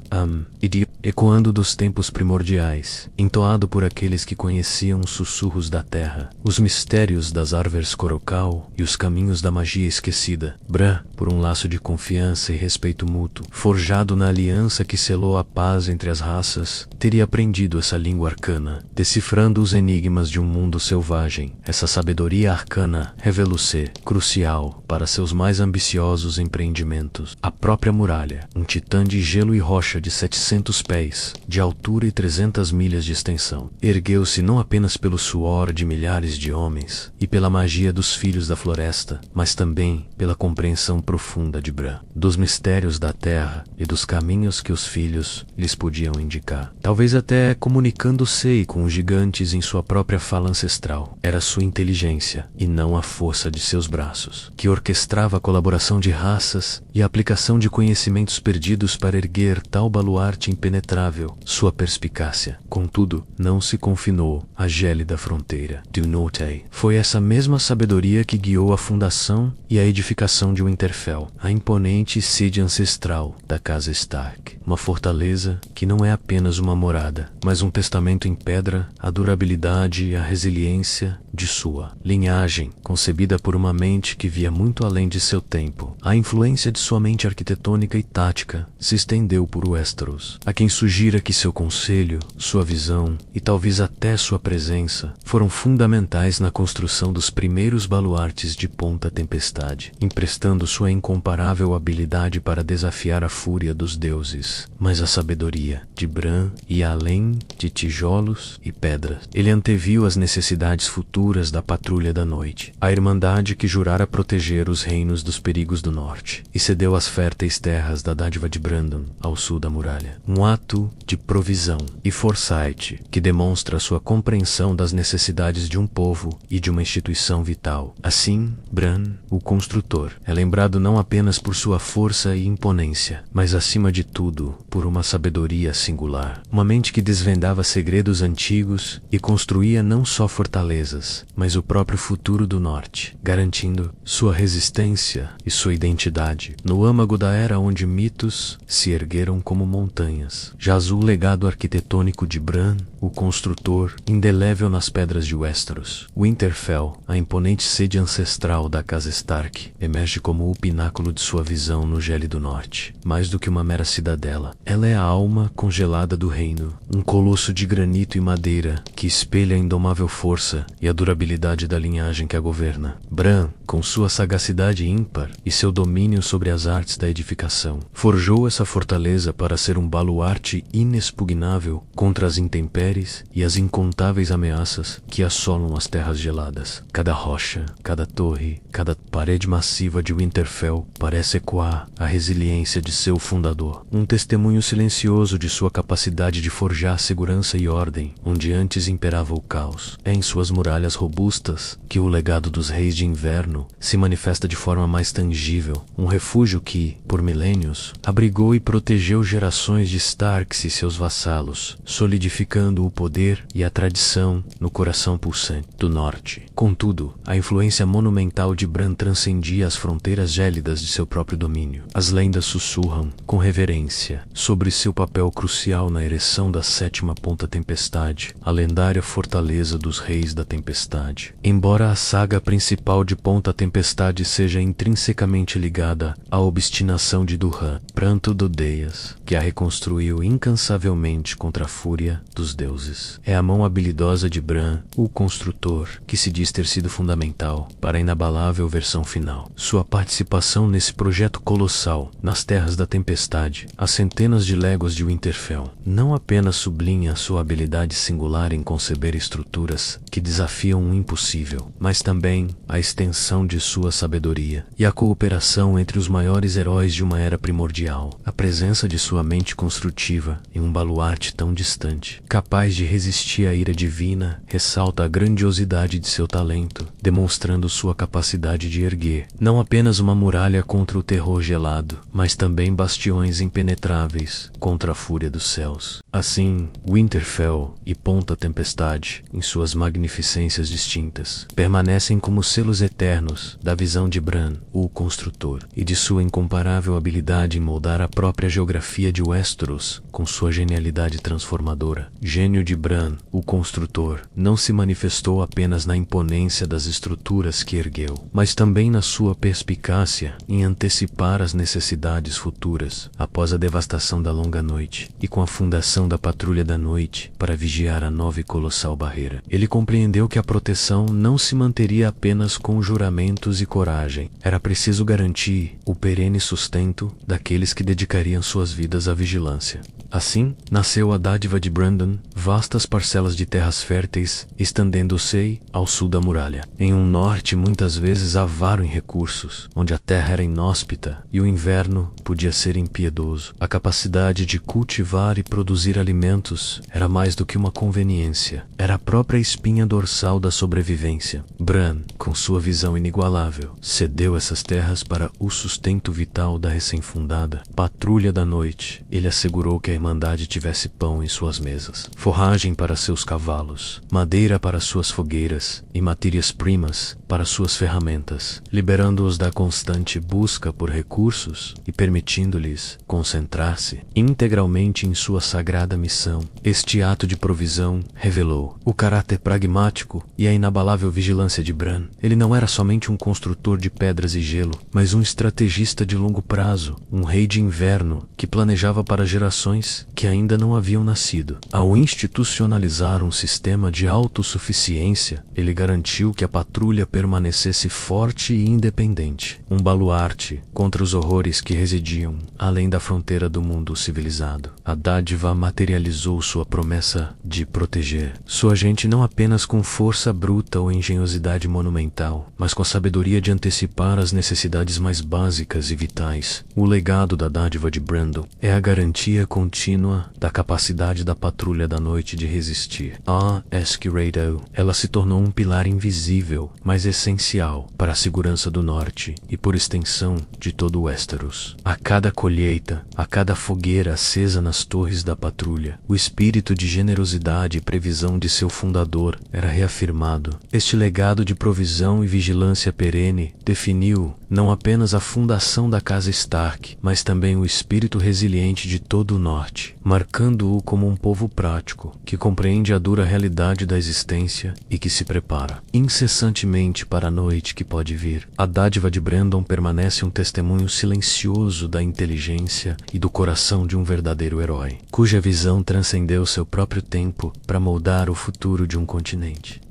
Ecoando dos tempos primordiais, entoado por aqueles que conheciam os sussurros da terra, os mistérios das árvores Corocal e os caminhos da magia esquecida. Bran, por um laço de confiança e respeito mútuo, forjado na aliança que selou a paz entre as raças, teria aprendido essa língua arcana, decifrando os enigmas de um mundo selvagem. Essa sabedoria arcana revelou-se crucial para seus mais ambiciosos empreendimentos. A própria muralha, um titã de gelo e rocha de 700 pés de altura e 300 milhas de extensão, ergueu-se não apenas pelo suor de milhares de homens e pela magia dos Filhos da Floresta, mas também pela compreensão profunda de Bran, dos mistérios da terra e dos caminhos que os filhos lhes podiam indicar. Talvez até comunicando-se com os gigantes em sua própria fala ancestral. Era sua inteligência, e não a força de seus braços, que orquestrava a colaboração de raças e a aplicação de conhecimentos perdidos para erguer tal baluarte impenetrável. Sua perspicácia, contudo, não se confinou à gélida fronteira de Unotei. Foi essa mesma sabedoria que guiou a fundação e a edificação de Winterfell, a imponente sede ancestral da casa Stark. Uma fortaleza que não é apenas uma morada, mas um testamento em pedra à durabilidade e à resiliência de sua linhagem, concebida por uma mente que via muito além de seu tempo. A influência de sua mente arquitetônica e tática se estendeu por Westeros, a quem sugira que seu conselho, sua visão e talvez até sua presença foram fundamentais na construção dos primeiros baluartes de Ponta Tempestade, emprestando sua incomparável habilidade para desafiar a fúria dos deuses. Mas a sabedoria de Bran ia além de tijolos e pedras. Ele anteviu as necessidades futuras da Patrulha da Noite, a irmandade que jurara proteger os reinos dos perigos do norte, e cedeu as férteis terras da dádiva de Brandon ao sul da muralha. Um ato de provisão e foresight que demonstra sua compreensão das necessidades de um povo e de uma instituição vital. Assim, Bran, o construtor, é lembrado não apenas por sua força e imponência, mas acima de tudo, por uma sabedoria singular. Uma mente que desvendava segredos antigos e construía não só fortalezas, mas o próprio futuro do norte, garantindo sua resistência e sua identidade. No âmago da era onde mitos se ergueram como montanhas, jaz o legado arquitetônico de Bran, o construtor, indelével nas pedras de Westeros. Winterfell, a imponente sede ancestral da casa Stark, emerge como o pináculo de sua visão no gélido norte. Mais do que uma mera cidadela, ela é a alma congelada do reino, um colosso de granito e madeira que espelha a indomável força e a durabilidade da linhagem que a governa. Bran, com sua sagacidade ímpar e seu domínio sobre as artes da edificação, forjou essa fortaleza para ser um baluarte inexpugnável contra as intempéries e as incontáveis ameaças que assolam as terras geladas. Cada rocha, cada torre, cada parede massiva de Winterfell parece ecoar a resiliência de seu fundador, um testemunho silencioso de sua capacidade de forjar segurança e ordem onde antes imperava o caos. É em suas muralhas robustas que o legado dos reis de inverno se manifesta de forma mais tangível, um refúgio que, por milênios, abrigou e protegeu gerações de Starks e seus vassalos, solidificando o poder e a tradição no coração pulsante do norte. Contudo, a influência monumental de Bran transcendia as fronteiras gélidas de seu próprio domínio. As lendas sussurram, com reverência, sobre seu papel crucial na ereção da sétima Ponta Tempestade, a lendária fortaleza dos Reis da Tempestade. Embora a saga principal de Ponta Tempestade seja intrinsecamente ligada à obstinação de Duran, pranto Dodeias, que a reconstruiu incansavelmente contra a fúria dos deuses. É a mão habilidosa de Bran, o construtor, que se diz ter sido fundamental para a inabalável versão final. Sua participação nesse projeto colossal, nas terras da tempestade, a centenas de léguas de Winterfell, não apenas sublinha sua habilidade singular em conceber estruturas que desafiam o impossível, mas também a extensão de sua sabedoria e a cooperação entre os maiores heróis de uma era primordial. A presença de sua mente construtiva altiva em um baluarte tão distante, capaz de resistir à ira divina, ressalta a grandiosidade de seu talento, demonstrando sua capacidade de erguer não apenas uma muralha contra o terror gelado, mas também bastiões impenetráveis contra a fúria dos céus. Assim, Winterfell e Ponta Tempestade, em suas magnificências distintas, permanecem como selos eternos da visão de Bran, o Construtor, e de sua incomparável habilidade em moldar a própria geografia de Westeros com sua genialidade transformadora. Gênio de Bran, o Construtor, não se manifestou apenas na imponência das estruturas que ergueu, mas também na sua perspicácia em antecipar as necessidades futuras após a devastação da Longa Noite e com a fundação da Patrulha da Noite para vigiar a nova e colossal barreira. Ele compreendeu que a proteção não se manteria apenas com juramentos e coragem. Era preciso garantir o perene sustento daqueles que dedicariam suas vidas à vigilância. Assim, nasceu a dádiva de Brandon, vastas parcelas de terras férteis, estendendo-se ao sul da muralha, em um norte muitas vezes avaro em recursos, onde a terra era inóspita e o inverno podia ser impiedoso. A capacidade de cultivar e produzir alimentos era mais do que uma conveniência, era a própria espinha dorsal da sobrevivência. Bran, com sua visão inigualável, cedeu essas terras para o sustento vital da recém-fundada Patrulha da Noite. Ele assegurou que a Irmandade tivesse pão em suas mesas, forragem para seus cavalos, madeira para suas fogueiras e matérias-primas para suas ferramentas, liberando-os da constante busca por recursos e permitindo-lhes concentrar-se integralmente em sua sagrada missão. Este ato de provisão revelou o caráter pragmático e a inabalável vigilância de Bran. Ele não era somente um construtor de pedras e gelo, mas um estrategista de longo prazo, um rei de inverno que planejava para gerações que ainda não haviam nascido. Ao institucionalizar um sistema de autossuficiência, ele garantiu que a patrulha permanecesse forte e independente, um baluarte contra os horrores que residiam além da fronteira do mundo civilizado. A dádiva materializou sua promessa de proteger sua gente não apenas com força bruta ou engenhosidade monumental, mas com a sabedoria de antecipar as necessidades mais básicas e vitais. O legado da dádiva de Brandon é a garantia contínua da capacidade da Patrulha da Noite de resistir. A Esquirado, ela se tornou um pilar invisível, mas essencial para a segurança do norte e, por extensão, de todo Westeros. A cada colheita, a cada fogueira acesa nas torres da patrulha, o espírito de generosidade e previsão de seu fundador era reafirmado. Este legado de provisão e vigilância perene definiu não apenas a fundação da casa Stark, mas também o espírito resiliente de todo o norte, marcando-o como um povo prático, que compreende a dura realidade da existência e que se prepara incessantemente para a noite que pode vir. A dádiva de Brandon permanece um testemunho silencioso da inteligência e do coração de um verdadeiro herói, cuja visão transcendeu seu próprio tempo para moldar o futuro de um continente.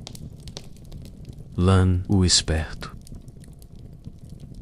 Lan, o Esperto.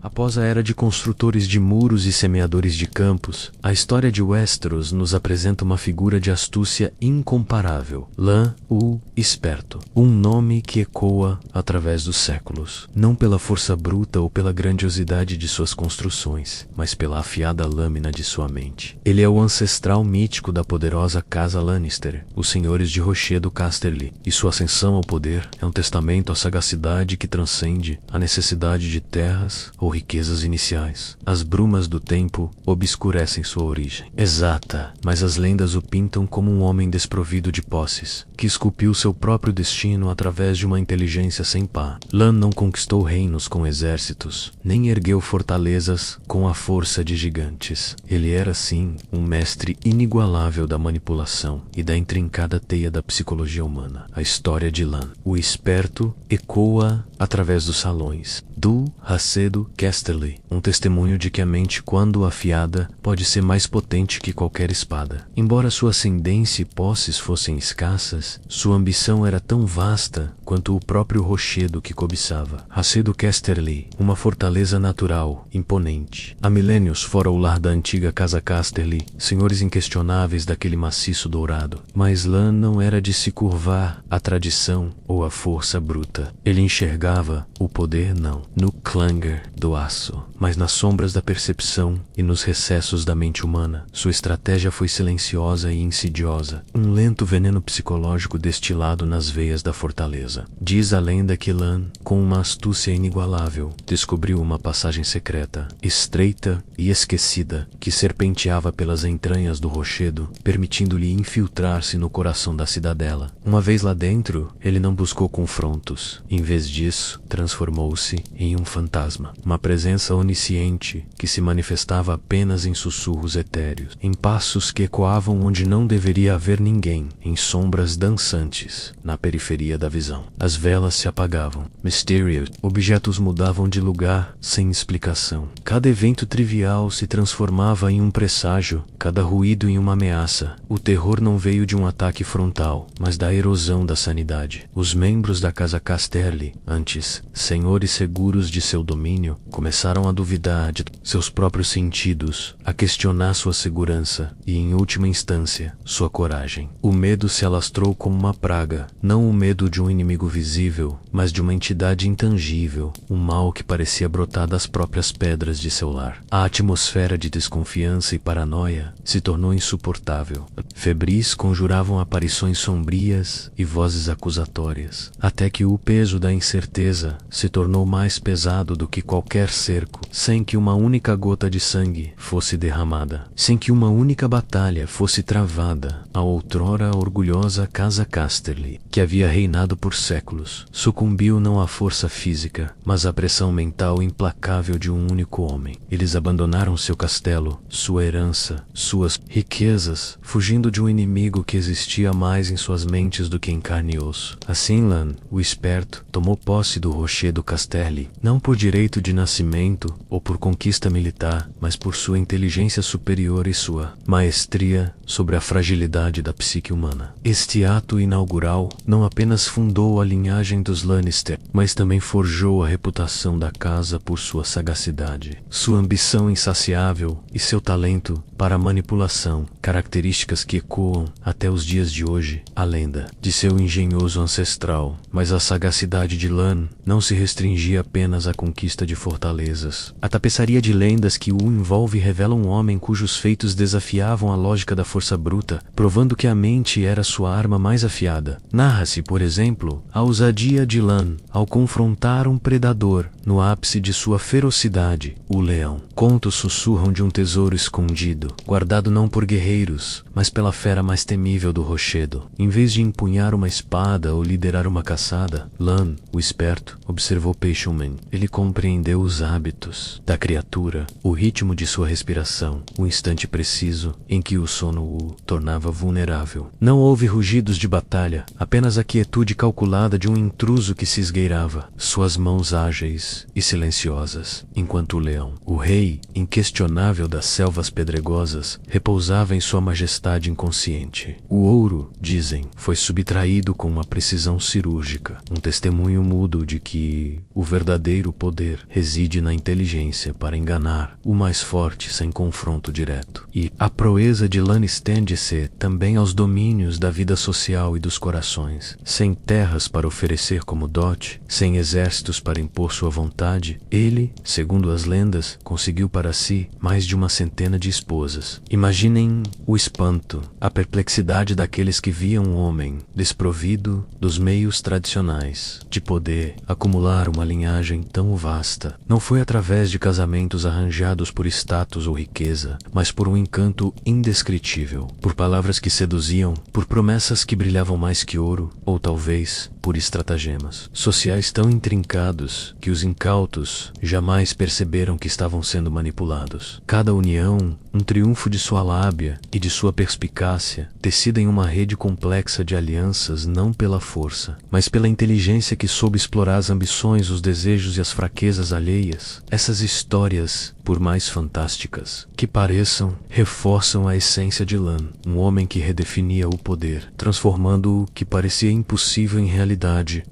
Após a era de construtores de muros e semeadores de campos, a história de Westeros nos apresenta uma figura de astúcia incomparável. Lan, o Esperto, um nome que ecoa através dos séculos, não pela força bruta ou pela grandiosidade de suas construções, mas pela afiada lâmina de sua mente. Ele é o ancestral mítico da poderosa casa Lannister, os senhores de Rochedo Casterly, e sua ascensão ao poder é um testamento à sagacidade que transcende a necessidade de terras ou riquezas iniciais. As brumas do tempo obscurecem sua origem exata, mas as lendas o pintam como um homem desprovido de posses, que esculpiu seu próprio destino através de uma inteligência sem par. Lan não conquistou reinos com exércitos, nem ergueu fortalezas com a força de gigantes. Ele era, sim, um mestre inigualável da manipulação e da intrincada teia da psicologia humana. A história de Lan, o Esperto, ecoa através dos salões do Rochedo Casterly, um testemunho de que a mente, quando afiada, pode ser mais potente que qualquer espada. Embora sua ascendência e posses fossem escassas, sua ambição era tão vasta quanto o próprio rochedo que cobiçava. Rochedo Casterly, uma fortaleza natural, imponente. Há milênios fora o lar da antiga casa Casterly, senhores inquestionáveis daquele maciço dourado. Mas Lan não era de se curvar à tradição ou à força bruta. Ele enxergava o poder não no clanger do aço, mas nas sombras da percepção e nos recessos da mente humana, sua estratégia foi silenciosa e insidiosa, um lento veneno psicológico destilado nas veias da fortaleza. Diz a lenda que Lan, com uma astúcia inigualável, descobriu uma passagem secreta, estreita e esquecida, que serpenteava pelas entranhas do rochedo, permitindo-lhe infiltrar-se no coração da cidadela. Uma vez lá dentro, ele não buscou confrontos. Em vez disso, transformou-se em um fantasma, uma presença onisciente que se manifestava apenas em sussurros etéreos, em passos que ecoavam onde não deveria haver ninguém, em sombras dançantes, na periferia da visão. As velas se apagavam. Mysterious. Objetos mudavam de lugar sem explicação. Cada evento trivial se transformava em um presságio, cada ruído em uma ameaça. O terror não veio de um ataque frontal, mas da erosão da sanidade. Os membros da Casa Casterly, antes senhores seguros de seu domínio, começaram a duvidar de seus próprios sentidos, a questionar sua segurança e, em última instância, sua coragem. O medo se alastrou como uma praga, não o medo de um inimigo visível, mas de uma entidade intangível, um mal que parecia brotar das próprias pedras de seu lar. A atmosfera de desconfiança e paranoia se tornou insuportável. Febris conjuravam aparições sombrias e vozes acusatórias, até que o peso da incerteza se tornou mais pesado do que qualquer cerco, sem que uma única gota de sangue fosse derramada, sem que uma única batalha fosse travada. A outrora orgulhosa Casa Casterly, que havia reinado por séculos, sucumbiu não à força física, mas à pressão mental implacável de um único homem. Eles abandonaram seu castelo, sua herança, suas riquezas, fugindo de um inimigo que existia mais em suas mentes do que em carne e osso. Assim Lan, o esperto, tomou posse do rochedo Casterly, não por direito de nascimento ou por conquista militar, mas por sua inteligência superior e sua maestria sobre a fragilidade da psique humana. Este ato inaugural não apenas fundou a linhagem dos Lannister, mas também forjou a reputação da casa por sua sagacidade, sua ambição insaciável e seu talento para a manipulação, características que ecoam até os dias de hoje. A lenda de seu engenhoso ancestral, mas a sagacidade de Lan não se restringia apenas à conquista de fortalezas. A tapeçaria de lendas que o envolve revela um homem cujos feitos desafiavam a lógica da força bruta, provando que a mente era sua arma mais afiada. Narra-se, por exemplo, a ousadia de Lan ao confrontar um predador no ápice de sua ferocidade, o leão. Contos sussurram de um tesouro escondido, guardado não por guerreiros, mas pela fera mais temível do rochedo. Em vez de empunhar uma espada ou liderar uma caçada, Lan, o esperto, observou Peixomen. Ele compreendeu os hábitos da criatura, o ritmo de sua respiração, o instante preciso em que o sono o tornava vulnerável. Não houve rugidos de batalha, apenas a quietude calculada de um intruso que se esgueirava, suas mãos ágeis e silenciosas, enquanto o leão, o rei inquestionável das selvas pedregosas, repousava em sua majestade inconsciente. O ouro, dizem, foi subtraído com uma precisão cirúrgica, um testemunho mudo de que o verdadeiro poder reside na inteligência para enganar o mais forte sem confronto direto. E a proeza de Lan estende-se também aos domínios da vida social e dos corações. Sem terras para oferecer como dote, sem exércitos para impor sua vontade, ele, segundo as lendas, conseguiu para si mais de uma centena de esposas. Imaginem o espanto, a perplexidade daqueles que viam um homem, desprovido dos meios tradicionais, de poder acumular uma linhagem tão vasta. Não foi através de casamentos arranjados por status ou riqueza, mas por um encanto indescritível, por palavras que seduziam, por promessas que brilhavam mais que ouro, ou talvez por estratagemas sociais tão intrincados que os incautos jamais perceberam que estavam sendo manipulados. Cada união, um triunfo de sua lábia e de sua perspicácia, tecida em uma rede complexa de alianças não pela força, mas pela inteligência que soube explorar as ambições, os desejos e as fraquezas alheias. Essas histórias, por mais fantásticas que pareçam, reforçam a essência de Lan, um homem que redefinia o poder, transformando o que parecia impossível em realidade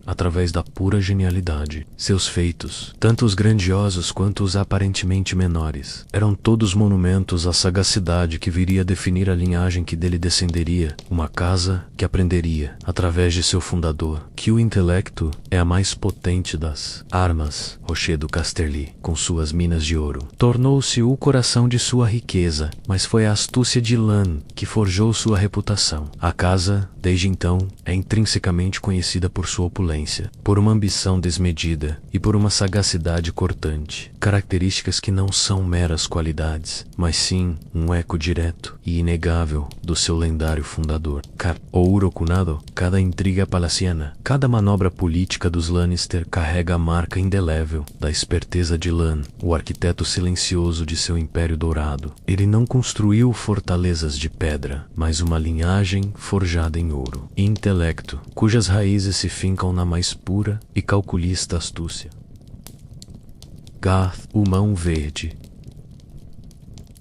através da pura genialidade. Seus feitos, tanto os grandiosos quanto os aparentemente menores, eram todos monumentos à sagacidade que viria a definir a linhagem que dele descenderia, uma casa que aprenderia, através de seu fundador, que o intelecto é a mais potente das armas, Rochedo Casterly. Casterly, com suas minas de ouro, tornou-se o coração de sua riqueza, mas foi a astúcia de Lan que forjou sua reputação. A casa, desde então, é intrinsecamente conhecida por sua opulência, por uma ambição desmedida e por uma sagacidade cortante, características que não são meras qualidades, mas sim um eco direto e inegável do seu lendário fundador. Ouro cunado, cada intriga palaciana, cada manobra política dos Lannister carrega a marca indelével da esperteza de Lan, o arquiteto silencioso de seu império dourado. Ele não construiu fortalezas de pedra, mas uma linhagem forjada em ouro e intelecto, cujas raízes se fincam na mais pura e calculista astúcia. Garth, o Mão Verde.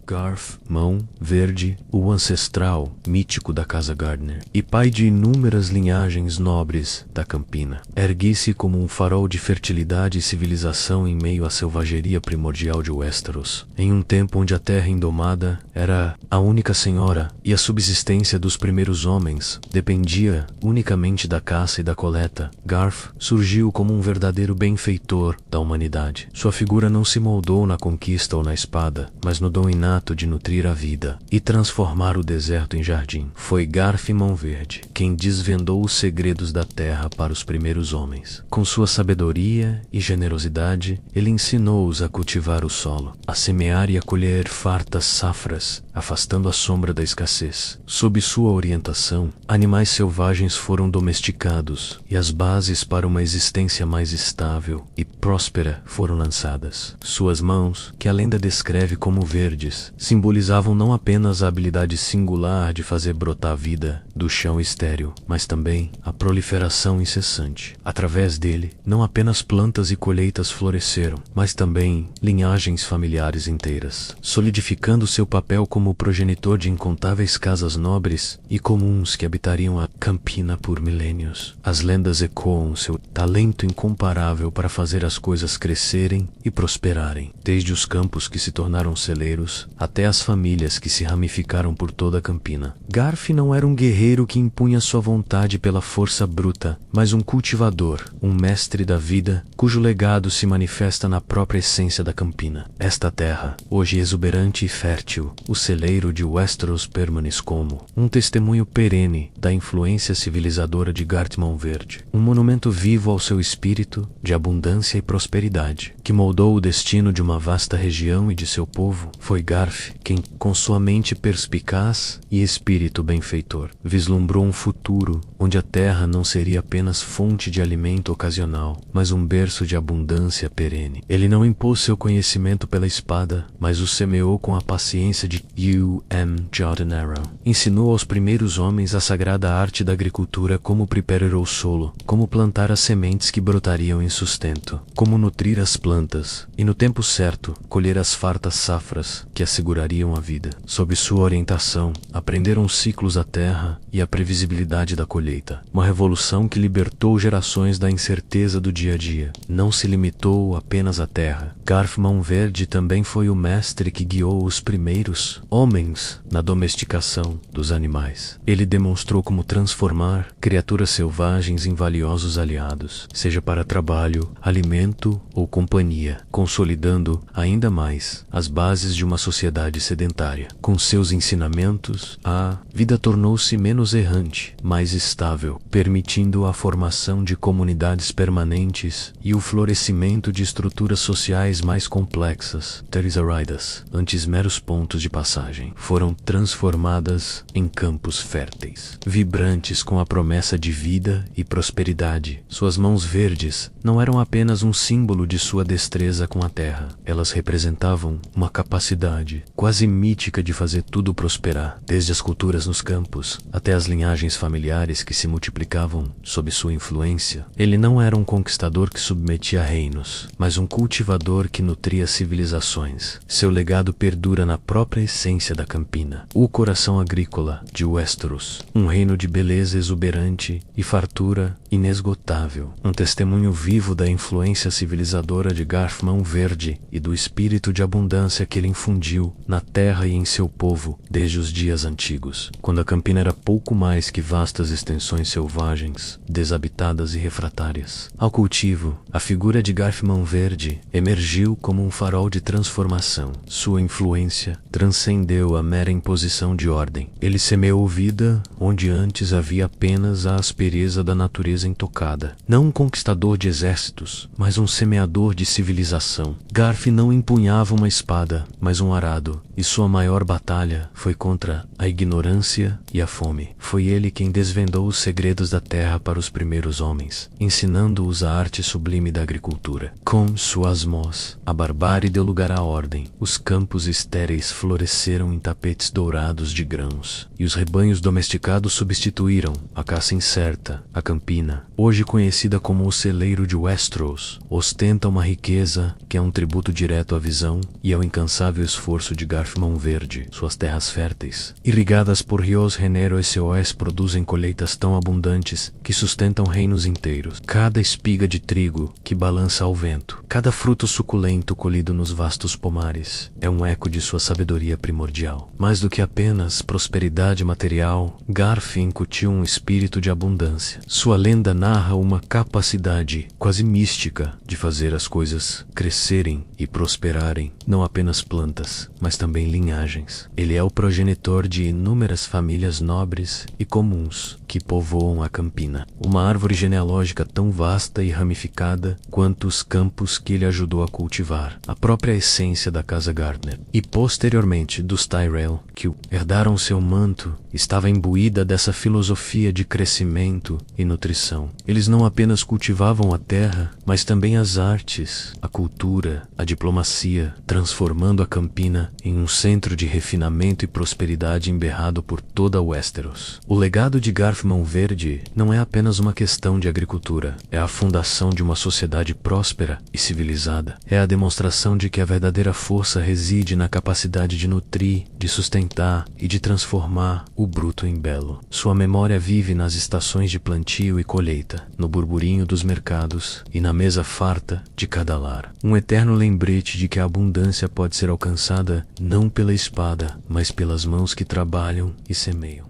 Garth, Mão Verde, o ancestral, mítico da casa Gardner, e pai de inúmeras linhagens nobres da Campina, ergue-se como um farol de fertilidade e civilização em meio à selvageria primordial de Westeros, em um tempo onde a terra indomada era a única senhora e a subsistência dos primeiros homens dependia unicamente da caça e da coleta. Garth surgiu como um verdadeiro benfeitor da humanidade. Sua figura não se moldou na conquista ou na espada, mas no dom inato de nutrir a vida e transformar o deserto em jardim. Foi Garth Mão Verde quem desvendou os segredos da terra para os primeiros homens. Com sua sabedoria e generosidade, ele ensinou-os a cultivar o solo, a semear e a colher fartas safras, afastando a sombra da escassez. Sob sua orientação, animais selvagens foram domesticados e as bases para uma existência mais estável e próspera foram lançadas. Suas mãos, que a lenda descreve como verdes, simbolizavam não apenas a habilidade singular de fazer brotar a vida do chão estéril, mas também a proliferação incessante. Através dele, não apenas plantas e colheitas floresceram, mas também linhagens familiares inteiras, solidificando seu papel como progenitor de incontáveis casas nobres e comuns que habitariam a Campina por milênios. As lendas ecoam seu talento incomparável para fazer as coisas crescerem e prosperarem, desde os campos que se tornaram celeiros até as famílias que se ramificaram por toda a Campina. Garth não era um guerreiro que impunha sua vontade pela força bruta, mas um cultivador, um mestre da vida, cujo legado se manifesta na própria essência da Campina. Esta terra, hoje exuberante e fértil, o celeiro de Westeros permanece como um testemunho perene da influência civilizadora de Garth Mão Verde, um monumento vivo ao seu espírito de abundância e prosperidade, que moldou o destino de uma vasta região e de seu povo. Foi Garth quem, com sua mente perspicaz e espírito benfeitor, vislumbrou um futuro onde a terra não seria apenas fonte de alimento ocasional, mas um berço de abundância perene. Ele não impôs seu conhecimento pela espada, mas o semeou com a paciência de U.M. Jordan Arrow. Ensinou aos primeiros homens a sagrada arte da agricultura, como preparar o solo, como plantar as sementes que brotariam em sustento, como nutrir as plantas e, no tempo certo, colher as fartas safras que assegurariam a vida. Sob sua orientação, aprenderam os ciclos da terra e a previsibilidade da colheita. Uma revolução que libertou gerações da incerteza do dia a dia. Não se limitou apenas à terra. Garth Mão Verde também foi o mestre que guiou os primeiros homens na domesticação dos animais. Ele demonstrou como transformar criaturas selvagens em valiosos aliados, seja para trabalho, alimento ou companhia, consolidando ainda mais as bases de uma sociedade sedentária. Com seus ensinamentos, a vida tornou-se menos errante, mais estável, permitindo a formação de comunidades permanentes e o florescimento de estruturas sociais mais complexas. Terizaridas, antes meros pontos de passagem, foram transformadas em campos férteis, vibrantes com a promessa de vida e prosperidade. Suas mãos verdes não eram apenas um símbolo de sua destreza com a terra, elas representavam uma capacidade quase mítica de fazer tudo prosperar, desde as culturas nos campos até as linhagens familiares que se multiplicavam sob sua influência. Ele não era um conquistador que submetia reinos, mas um cultivador que nutria civilizações. Seu legado perdura na própria essência da Campina, o coração agrícola de Westeros, um reino de beleza exuberante e fartura inesgotável, um testemunho vivo da influência civilizadora de Garth Mão Verde e do espírito de abundância que ele infundiu na terra e em seu povo desde os dias antigos, quando a Campina era pouco mais que vastas extensões selvagens, desabitadas e refratárias. Ao cultivo, a figura de Garth Mão Verde emergiu como um farol de transformação. Sua influência transcendeu a mera imposição de ordem. Ele semeou vida onde antes havia apenas a aspereza da natureza intocada. Não um conquistador de exércitos, mas um semeador de civilização. Garth não empunhava uma espada, mas um arado, e sua maior batalha foi contra a ignorância e a fome. Foi ele quem desvendou os segredos da terra para os primeiros homens, ensinando-os a arte sublime da agricultura. Com suas mãos, a barbárie deu lugar à ordem. Os campos estéreis floresceram em tapetes dourados de grãos, e os rebanhos domesticados substituíram a caça incerta. A Campina, hoje conhecida como o celeiro de Westeros, ostenta uma riqueza que é um tributo direto à visão e ao incansável esforço de Garth Mão Verde. Suas terras férteis, irrigadas por rios Renero e Seoés, produzem colheitas tão abundantes que sustentam reinos inteiros. Cada espiga de trigo que balança ao vento, cada fruto suculento colhido nos vastos pomares, é um eco de sua sabedoria primordial. Mais do que apenas prosperidade material, Garth incutiu um espírito de abundância. Sua lenda narra uma capacidade quase mística de fazer as coisas crescerem e prosperarem, não apenas plantas, mas também linhagens. Ele é o progenitor de inúmeras famílias nobres e comuns que povoam a Campina, uma árvore genealógica tão vasta e ramificada quanto os campos que ele ajudou a cultivar, a própria essência da casa Gardner. E posteriormente dos Tyrell, que herdaram seu manto, estava imbuída dessa filosofia de crescimento e nutrição. Eles não apenas cultivavam a terra, mas também as artes, a cultura, a diplomacia, transformando a Campina em um centro de refinamento e prosperidade emberrado por toda Westeros. O legado de Garth Mão Verde não é apenas uma questão de agricultura, é a fundação de uma sociedade próspera e civilizada. É a demonstração de que a verdadeira força reside na capacidade de nutrir, de sustentar e de transformar o bruto em belo. Sua memória vive nas estações de plantio e colheita, no burburinho dos mercados e na mesa farta de cada lar. Um eterno lembrete de que a abundância pode ser alcançada não pela espada, mas pelas mãos que trabalham e semeiam.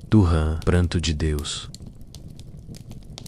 Duhan, pranto de Deus.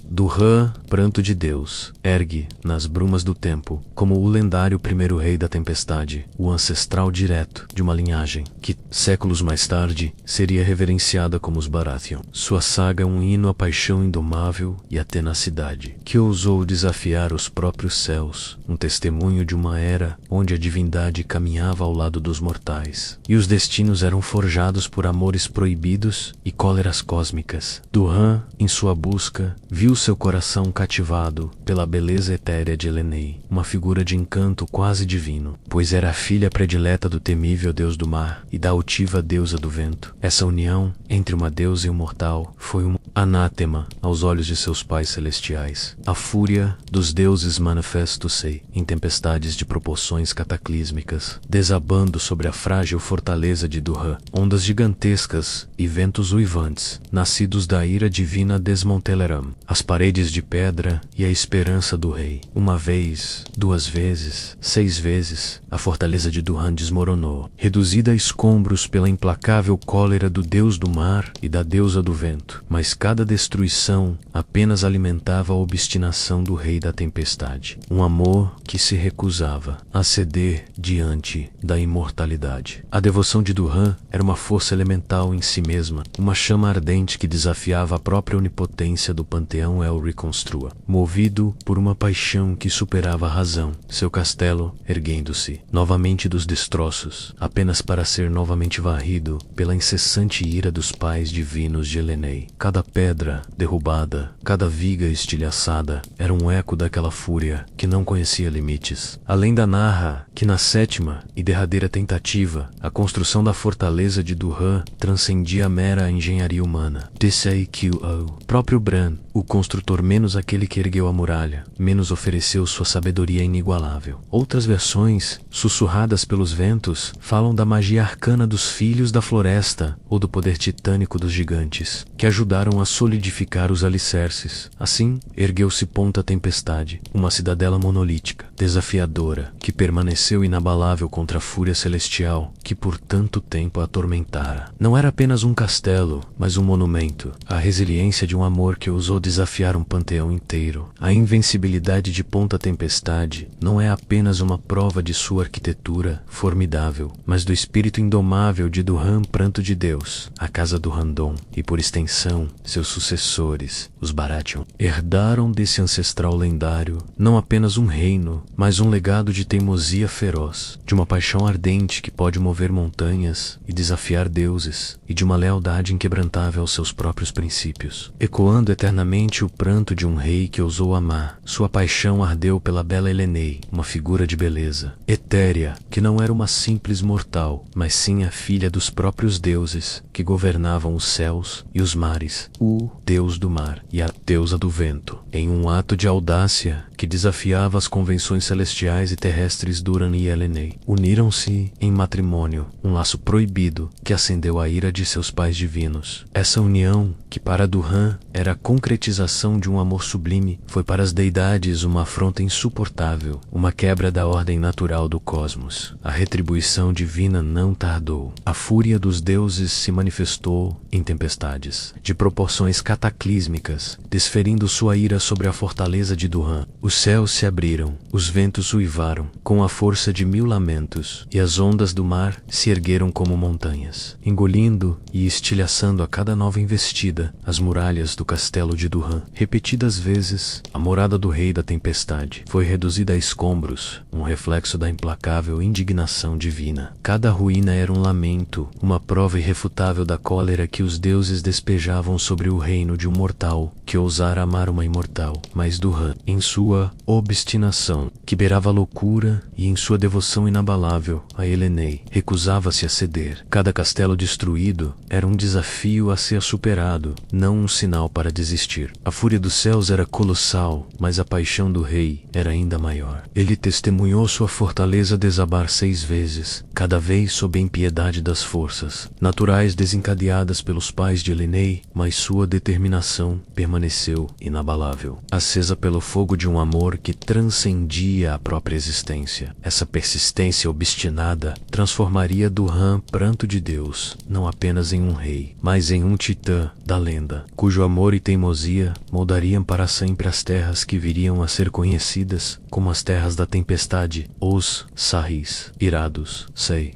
Duhan, pranto de Deus, ergue, nas brumas do tempo, como o lendário primeiro rei da tempestade, o ancestral direto de uma linhagem que, séculos mais tarde, seria reverenciada como os Baratheon. Sua saga é um hino à paixão indomável e à tenacidade, que ousou desafiar os próprios céus, um testemunho de uma era onde a divindade caminhava ao lado dos mortais, e os destinos eram forjados por amores proibidos e cóleras cósmicas. Duhan, em sua busca, viu seu coração cativado pela beleza etérea de Elenei, uma figura de encanto quase divino, pois era a filha predileta do temível deus do mar e da altiva deusa do vento. Essa união entre uma deusa e um mortal foi um anátema aos olhos de seus pais celestiais. A fúria dos deuses manifestou-se em tempestades de proporções cataclísmicas, desabando sobre a frágil fortaleza de Duhan. Ondas gigantescas e ventos uivantes, nascidos da ira divina, desmantelaram as paredes de pedra e a esperança do rei. Uma vez, 2 vezes, 6 vezes, a fortaleza de Duhan desmoronou, reduzida a escombros pela implacável cólera do deus do mar e da deusa do vento. Mas cada destruição apenas alimentava a obstinação do rei da tempestade, um amor que se recusava a ceder diante da imortalidade. A devoção de Duhan era uma força elemental em si mesma, uma chama ardente que desafiava a própria onipotência do panteão Elry Construa. Movido por uma paixão que superava a razão, seu castelo, erguendo-se novamente dos destroços, apenas para ser novamente varrido pela incessante ira dos pais divinos de Elenei. Cada pedra derrubada, cada viga estilhaçada, era um eco daquela fúria que não conhecia limites. A lenda narra que na sétima e derradeira tentativa, a construção da fortaleza de Duhan transcendia a mera engenharia humana. DCIQO. Próprio Bran, o construtor, menos aquele que ergueu a muralha, menos ofereceu sua sabedoria inigualável. Outras versões, sussurradas pelos ventos, falam da magia arcana dos filhos da floresta ou do poder titânico dos gigantes, que ajudaram a solidificar os alicerces. Assim, ergueu-se Ponta Tempestade, uma cidadela monolítica, desafiadora, que permaneceu inabalável contra a fúria celestial que por tanto tempo a atormentara. Não era apenas um castelo, mas um monumento, a resiliência de um amor que ousou desafiar um panteão inteiro. A invencibilidade de Ponta Tempestade não é apenas uma prova de sua arquitetura formidável, mas do espírito indomável de Duhan, Pranto de Deus, a casa do Randon, e por extensão, seus sucessores, os Baratheon, herdaram desse ancestral lendário não apenas um reino, mas um legado de teimosia feroz, de uma paixão ardente que pode mover montanhas e desafiar deuses, e de uma lealdade inquebrantável aos seus próprios princípios. Ecoando eternamente o pranto de um rei que ousou amar, sua paixão ardeu pela bela Elenei, uma figura de beleza, etérea, que não era uma simples mortal, mas sim a filha dos próprios deuses, que governavam os céus e os mares, o deus do mar e a deusa do vento. Em um ato de audácia que desafiava as convenções celestiais e terrestres, Duran e Elenei uniram-se em matrimônio, um laço proibido que acendeu a ira de seus pais divinos. Essa união, que para Duhan era a concretização de um amor sublime, foi para as deidades uma afronta insuportável, uma quebra da ordem natural do cosmos. A retribuição divina não tardou. A fúria dos deuses se manifestou em tempestades, de proporções cataclísmicas, desferindo sua ira sobre a fortaleza de Duhan. Os céus se abriram, os ventos uivaram, com a força de 1000 lamentos, e as ondas do mar se ergueram como montanhas, engolindo e estilhaçando a cada nova investida as muralhas do castelo de Duhan. Repetidas vezes, a morada do rei da tempestade foi reduzida a escombros, um reflexo da implacável indignação divina. Cada ruína era um lamento, uma prova irrefutável da cólera que os deuses despejavam sobre o reino de um mortal que ousara amar uma imortal. Mas Duhan, em sua obstinação, que beirava a loucura, e em sua devoção inabalável a Elenei, recusava-se a ceder. Cada castelo destruído era um desafio a ser superado, não um sinal para desistir. A fúria dos céus era colossal, mas a paixão do rei era ainda maior. Ele testemunhou sua fortaleza desabar 6 vezes, cada vez sob a impiedade das forças naturais desencadeadas pelos pais de Elenei, mas sua determinação permaneceu inabalável, acesa pelo fogo de um amor que transcendia a própria existência. Essa persistência obstinada transformaria Duhan, Pranto de Deus, não apenas em um rei, mas em um titã da lenda, cujo amor e teimosia moldariam para sempre as terras que viriam a ser conhecidas como as terras da tempestade. Os Sahis, irados,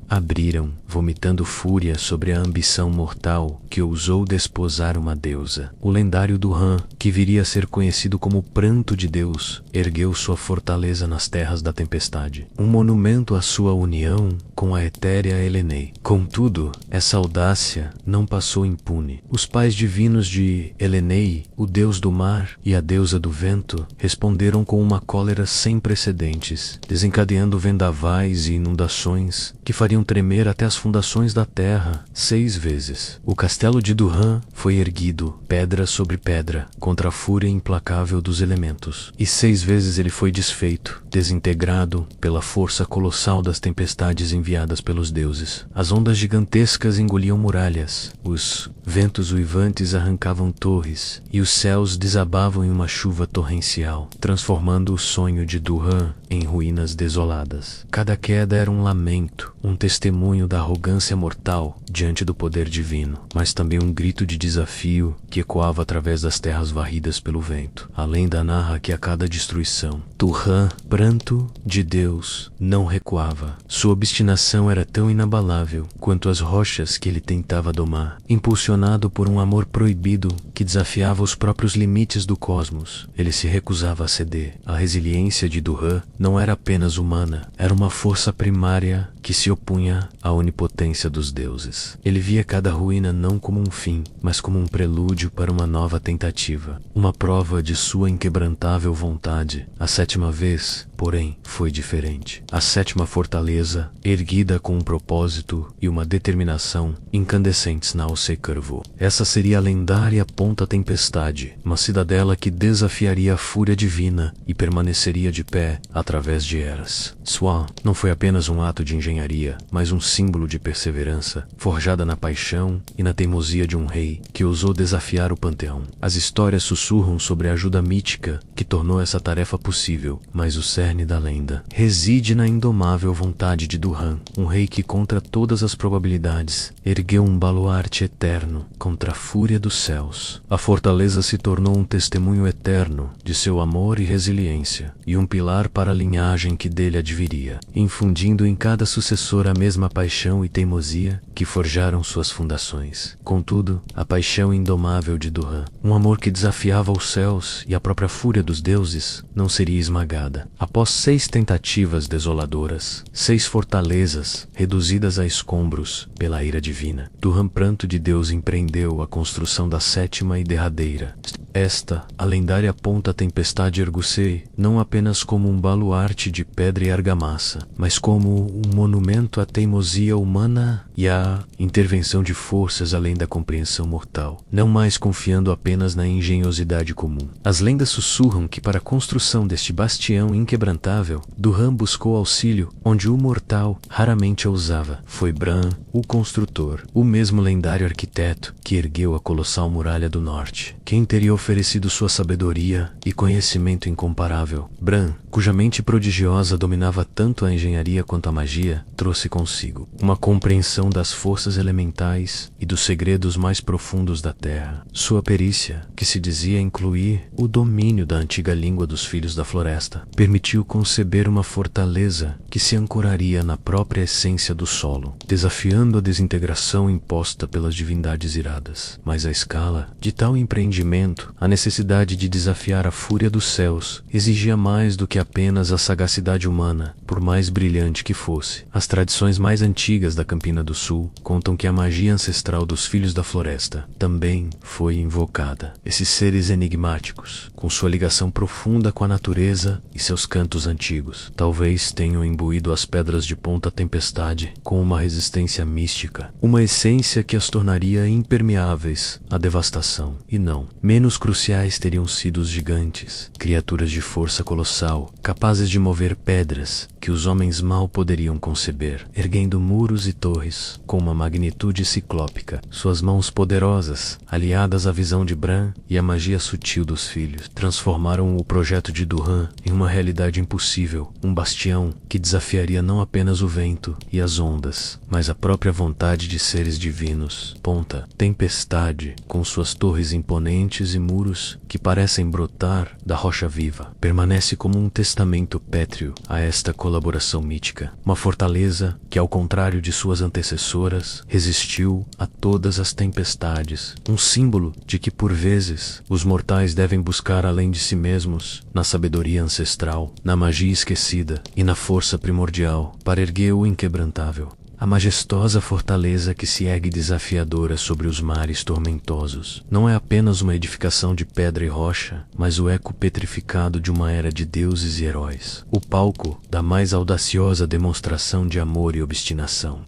abriram, vomitando fúria sobre a ambição mortal que ousou desposar uma deusa. O lendário Duhan, que viria a ser conhecido como Pranto de Deus, ergueu sua fortaleza nas terras da tempestade, um monumento à sua união com a etérea Elenei. Contudo, essa audácia não passou impune. Os pais divinos de Elenei, o deus do mar e a deusa do vento, responderam com uma cólera sem precedentes, desencadeando vendavais e inundações que fariam tremer até as fundações da terra 6 vezes. O castelo de Duhan foi erguido, pedra sobre pedra, contra a fúria implacável dos elementos, e 6 vezes ele foi desfeito, desintegrado pela força colossal das tempestades enviadas pelos deuses. As ondas gigantescas engoliam muralhas, os ventos uivantes arrancavam torres, e os céus desabavam em uma chuva torrencial, transformando o sonho de Duhan em ruínas desoladas. Cada queda era um lamento, um testemunho da arrogância mortal diante do poder divino, mas também um grito de desafio que ecoava através das terras varridas pelo vento. A lenda narra que a cada destruição, Duhan, Pranto de Deus, não recuava. Sua obstinação era tão inabalável quanto as rochas que ele tentava domar. Impulsionado por um amor proibido que desafiava os próprios limites do cosmos, ele se recusava a ceder. A resiliência de Duhan não era apenas humana, era uma força primária que se opunha à onipotência dos deuses. Ele via cada ruína não como um fim, mas como um prelúdio para uma nova tentativa, uma prova de sua inquebrantável vontade. A sétima vez, porém, foi diferente. A sétima fortaleza, erguida com um propósito e uma determinação incandescentes na Alsecarvo. Essa seria a lendária Ponta Tempestade, uma cidadela que desafiaria a fúria divina e permaneceria de pé através de eras. Swan não foi apenas um ato de engenharia, mas um símbolo de perseverança, forjada na paixão e na teimosia de um rei que ousou desafiar o panteão. As histórias sussurram sobre a ajuda mítica que tornou essa tarefa possível, mas o cerne da lenda reside na indomável vontade de Duhan, um rei que, contra todas as probabilidades, ergueu um baluarte eterno contra a fúria dos céus. A fortaleza se tornou um testemunho eterno de seu amor e resiliência, e um pilar para a linhagem que dele adviria, infundindo em cada sucessor a mesma paixão e teimosia que forjaram suas fundações. Contudo, a paixão indomável de Duhan, um amor que desafiava os céus e a própria fúria dos deuses, não seria esmagada. Após 6 tentativas desoladoras, 6 fortalezas reduzidas a escombros pela ira divina, Duhan, pranto de Deus, empreendeu a construção da 7ª e derradeira. Esta, a lendária Ponta Tempestade, ergueu-se não apenas como um baluarte de pedra e argamassa, mas como um monumento à teimosia humana e à intervenção de forças além da compreensão mortal, não mais confiando apenas na engenhosidade comum. As lendas sussurram que para a construção deste bastião inquebrantável, Duhan buscou auxílio onde o mortal raramente ousava. Foi Bran, o construtor, o mesmo lendário arquiteto que ergueu a colossal muralha do norte, quem teria oferecido sua sabedoria e conhecimento incomparável. Bran, cuja mente prodigiosa dominava tanto a engenharia quanto a magia, trouxe consigo uma compreensão das forças elementais e dos segredos mais profundos da terra. Sua perícia, que se dizia incluir o domínio da antiga língua dos Filhos da Floresta, permitiu conceber uma fortaleza que se ancoraria na própria essência do solo, desafiando a desintegração imposta pelas divindades iradas. Mas a escala de tal empreendimento, a necessidade de desafiar a fúria dos céus, exigia mais do que apenas a sagacidade humana, por mais brilhante que fosse. As tradições mais antigas da Campina do Sul contam que a magia ancestral dos Filhos da Floresta também foi invocada. Esses seres enigmáticos, com sua ligação profunda com a natureza e seus cantos antigos, talvez tenham imbuído as pedras de Ponta Tempestade com uma resistência mística, uma essência que as tornaria impermeáveis à devastação. E não menos cruciais teriam sido os gigantes, criaturas de força colossal, capazes de mover pedras que os homens mal poderiam conceber, erguendo muros e torres com uma magnitude ciclópica. Suas mãos poderosas, aliadas à visão de Bran e à magia sutil dos filhos, transformaram o projeto de Duhan em uma realidade impossível, um bastião que desafiaria não apenas o vento e as ondas, mas a própria vontade de seres divinos. Ponta Tempestade, com suas torres imponentes e muros que parecem brotar da rocha viva, permanece como um testamento pétreo a esta colaboração mítica, uma fortaleza que, ao contrário de suas antecessoras, resistiu a todas as tempestades, um símbolo de que, por vezes, os mortais devem buscar além de si mesmos, na sabedoria ancestral, na magia esquecida e na força primordial, para erguer o inquebrantável. A majestosa fortaleza que se ergue desafiadora sobre os mares tormentosos não é apenas uma edificação de pedra e rocha, mas o eco petrificado de uma era de deuses e heróis. O palco da mais audaciosa demonstração de amor e obstinação.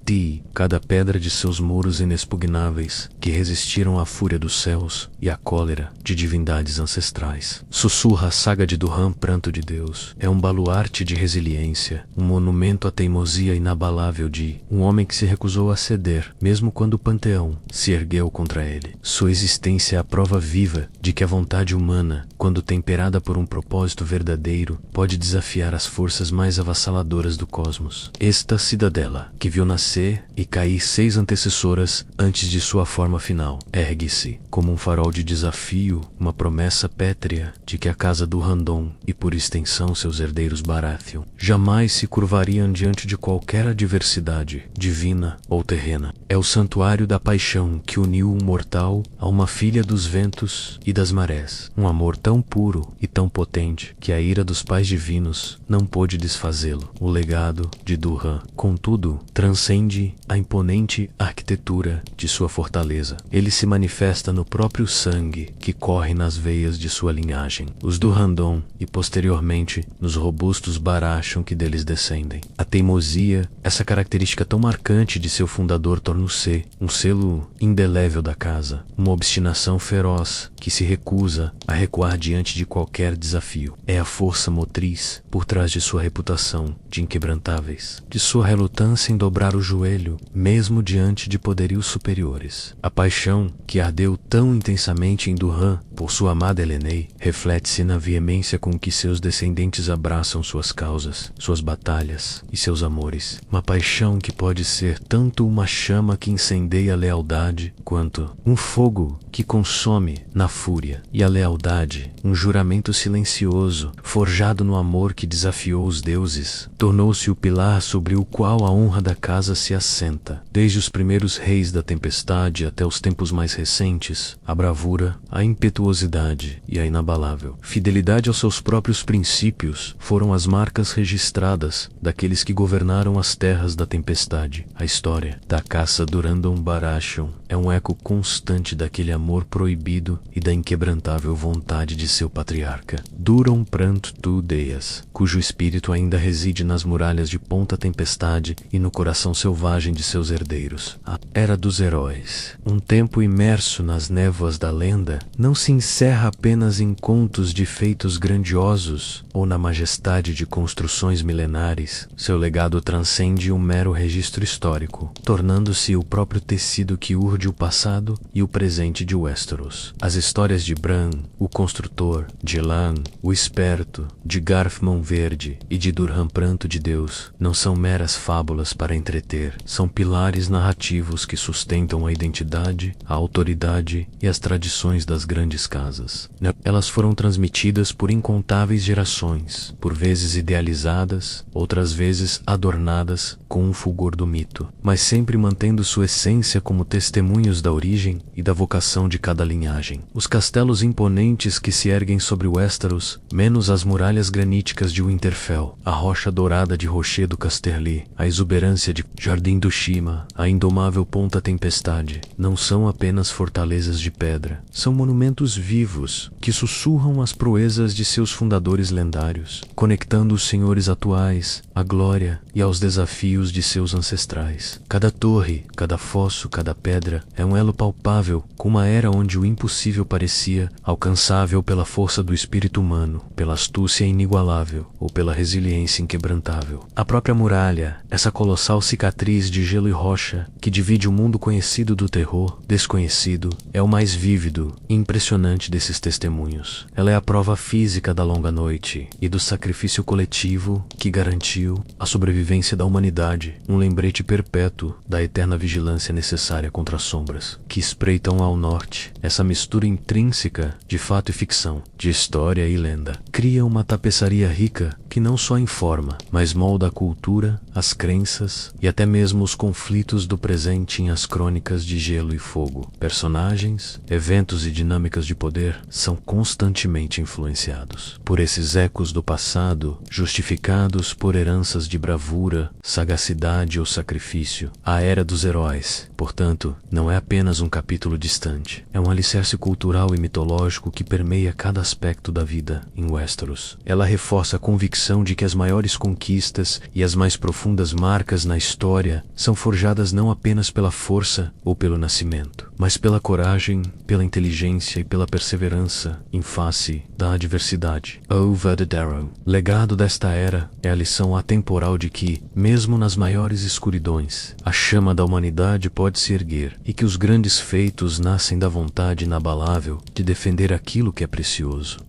Cada pedra de seus muros inexpugnáveis, que resistiram à fúria dos céus e à cólera de divindades ancestrais. Sussurra a saga de Duhan, pranto de Deus. É um baluarte de resiliência, um monumento à teimosia inabalável de um homem que se recusou a ceder, mesmo quando o panteão se ergueu contra ele. Sua existência é a prova viva de que a vontade humana, quando temperada por um propósito verdadeiro, pode desafiar as forças mais avassaladoras do cosmos. Esta cidadela, que viu nascer e cair 6 antecessoras antes de sua forma final, ergue-se como um farol de desafio, uma promessa pétrea de que a casa do Randon, e por extensão seus herdeiros Baratheon, jamais se curvariam diante de qualquer adversidade. divina ou terrena. É o santuário da paixão que uniu um mortal a uma filha dos ventos e das marés. Um amor tão puro e tão potente que a ira dos pais divinos não pôde desfazê-lo. O legado de Duran, contudo, transcende a imponente arquitetura de sua fortaleza. Ele se manifesta no próprio sangue que corre nas veias de sua linhagem. Os Durrandon e posteriormente nos robustos Barachon que deles descendem. A teimosia, essa característica tão marcante de seu fundador, torna-se um selo indelével da casa, uma obstinação feroz que se recusa a recuar diante de qualquer desafio. É a força motriz por trás de sua reputação de inquebrantáveis, de sua relutância em dobrar o joelho, mesmo diante de poderios superiores. A paixão que ardeu tão intensamente em Duran por sua amada Elenei reflete-se na veemência com que seus descendentes abraçam suas causas, suas batalhas e seus amores. Uma paixão que pode ser tanto uma chama que incendeia a lealdade, quanto um fogo que consome na fúria. E a lealdade, um juramento silencioso, forjado no amor que desafiou os deuses, tornou-se o pilar sobre o qual a honra da casa se assenta. Desde os primeiros reis da tempestade até os tempos mais recentes, a bravura, a impetuosidade e a inabalável fidelidade aos seus próprios princípios foram as marcas registradas daqueles que governaram as terras da tempestade. A história da caça Durandon Barachon é um eco constante daquele amor proibido e da inquebrantável vontade de seu patriarca. Duram pranto tu deias, cujo espírito ainda reside nas muralhas de Ponta Tempestade e no coração selvagem de seus herdeiros. A Era dos Heróis, um tempo imerso nas névoas da lenda, não se encerra apenas em contos de feitos grandiosos ou na majestade de construções milenares. Seu legado transcende um mero registro histórico, tornando-se o próprio tecido que urde o passado e o presente de Westeros. As histórias de Bran, o construtor, de Elan, o esperto, de Garth Mão Verde e de Durham Pranto de Deus não são meras fábulas para entreter, são pilares narrativos que sustentam a identidade, a autoridade e as tradições das grandes casas. Elas foram transmitidas por incontáveis gerações, por vezes idealizadas, outras vezes adornadas com um fulgor do mito, mas sempre mantendo sua essência como testemunhos da origem e da vocação de cada linhagem. Os castelos imponentes que se erguem sobre Westeros, menos as muralhas graníticas de Winterfell, a rocha dourada de Rocher do Casterly, a exuberância de Jardim do Shima, a indomável Ponta Tempestade, não são apenas fortalezas de pedra, são monumentos vivos que sussurram as proezas de seus fundadores lendários, conectando os senhores atuais à glória e aos desafios de seus ancestrais. Cada torre, cada fosso, cada pedra é um elo palpável com uma era onde o impossível parecia alcançável pela força do espírito humano, pela astúcia inigualável ou pela resiliência inquebrantável. A própria muralha, essa colossal cicatriz de gelo e rocha que divide o mundo conhecido do terror desconhecido, é o mais vívido e impressionante desses testemunhos. Ela é a prova física da longa noite e do sacrifício coletivo que garantiu a sobrevivência da humanidade, um lembrete perpétuo da eterna vigilância necessária contra as sombras que espreitam ao norte. Essa mistura intrínseca de fato e ficção, de história e lenda, cria uma tapeçaria rica que não só informa, mas molda a cultura, as crenças e até mesmo os conflitos do presente em as crônicas de Gelo e Fogo. Personagens, eventos e dinâmicas de poder são constantemente influenciados por esses ecos do passado, justificados por heranças de bravura, sagacidade ou sacrifício. A Era dos Heróis, portanto, não é apenas um capítulo distante, é um alicerce cultural e mitológico que permeia cada aspecto da vida em Westeros. Ela reforça a convicção de que as maiores conquistas e as mais profundas marcas na história são forjadas não apenas pela força ou pelo nascimento, mas pela coragem, pela inteligência e pela perseverança em face da adversidade. O Verdadeiro legado desta era é a lição atemporal de que, mesmo nas maiores escuridões, a chama da humanidade pode se erguer e que os grandes feitos nascem da vontade inabalável de defender aquilo que é precioso.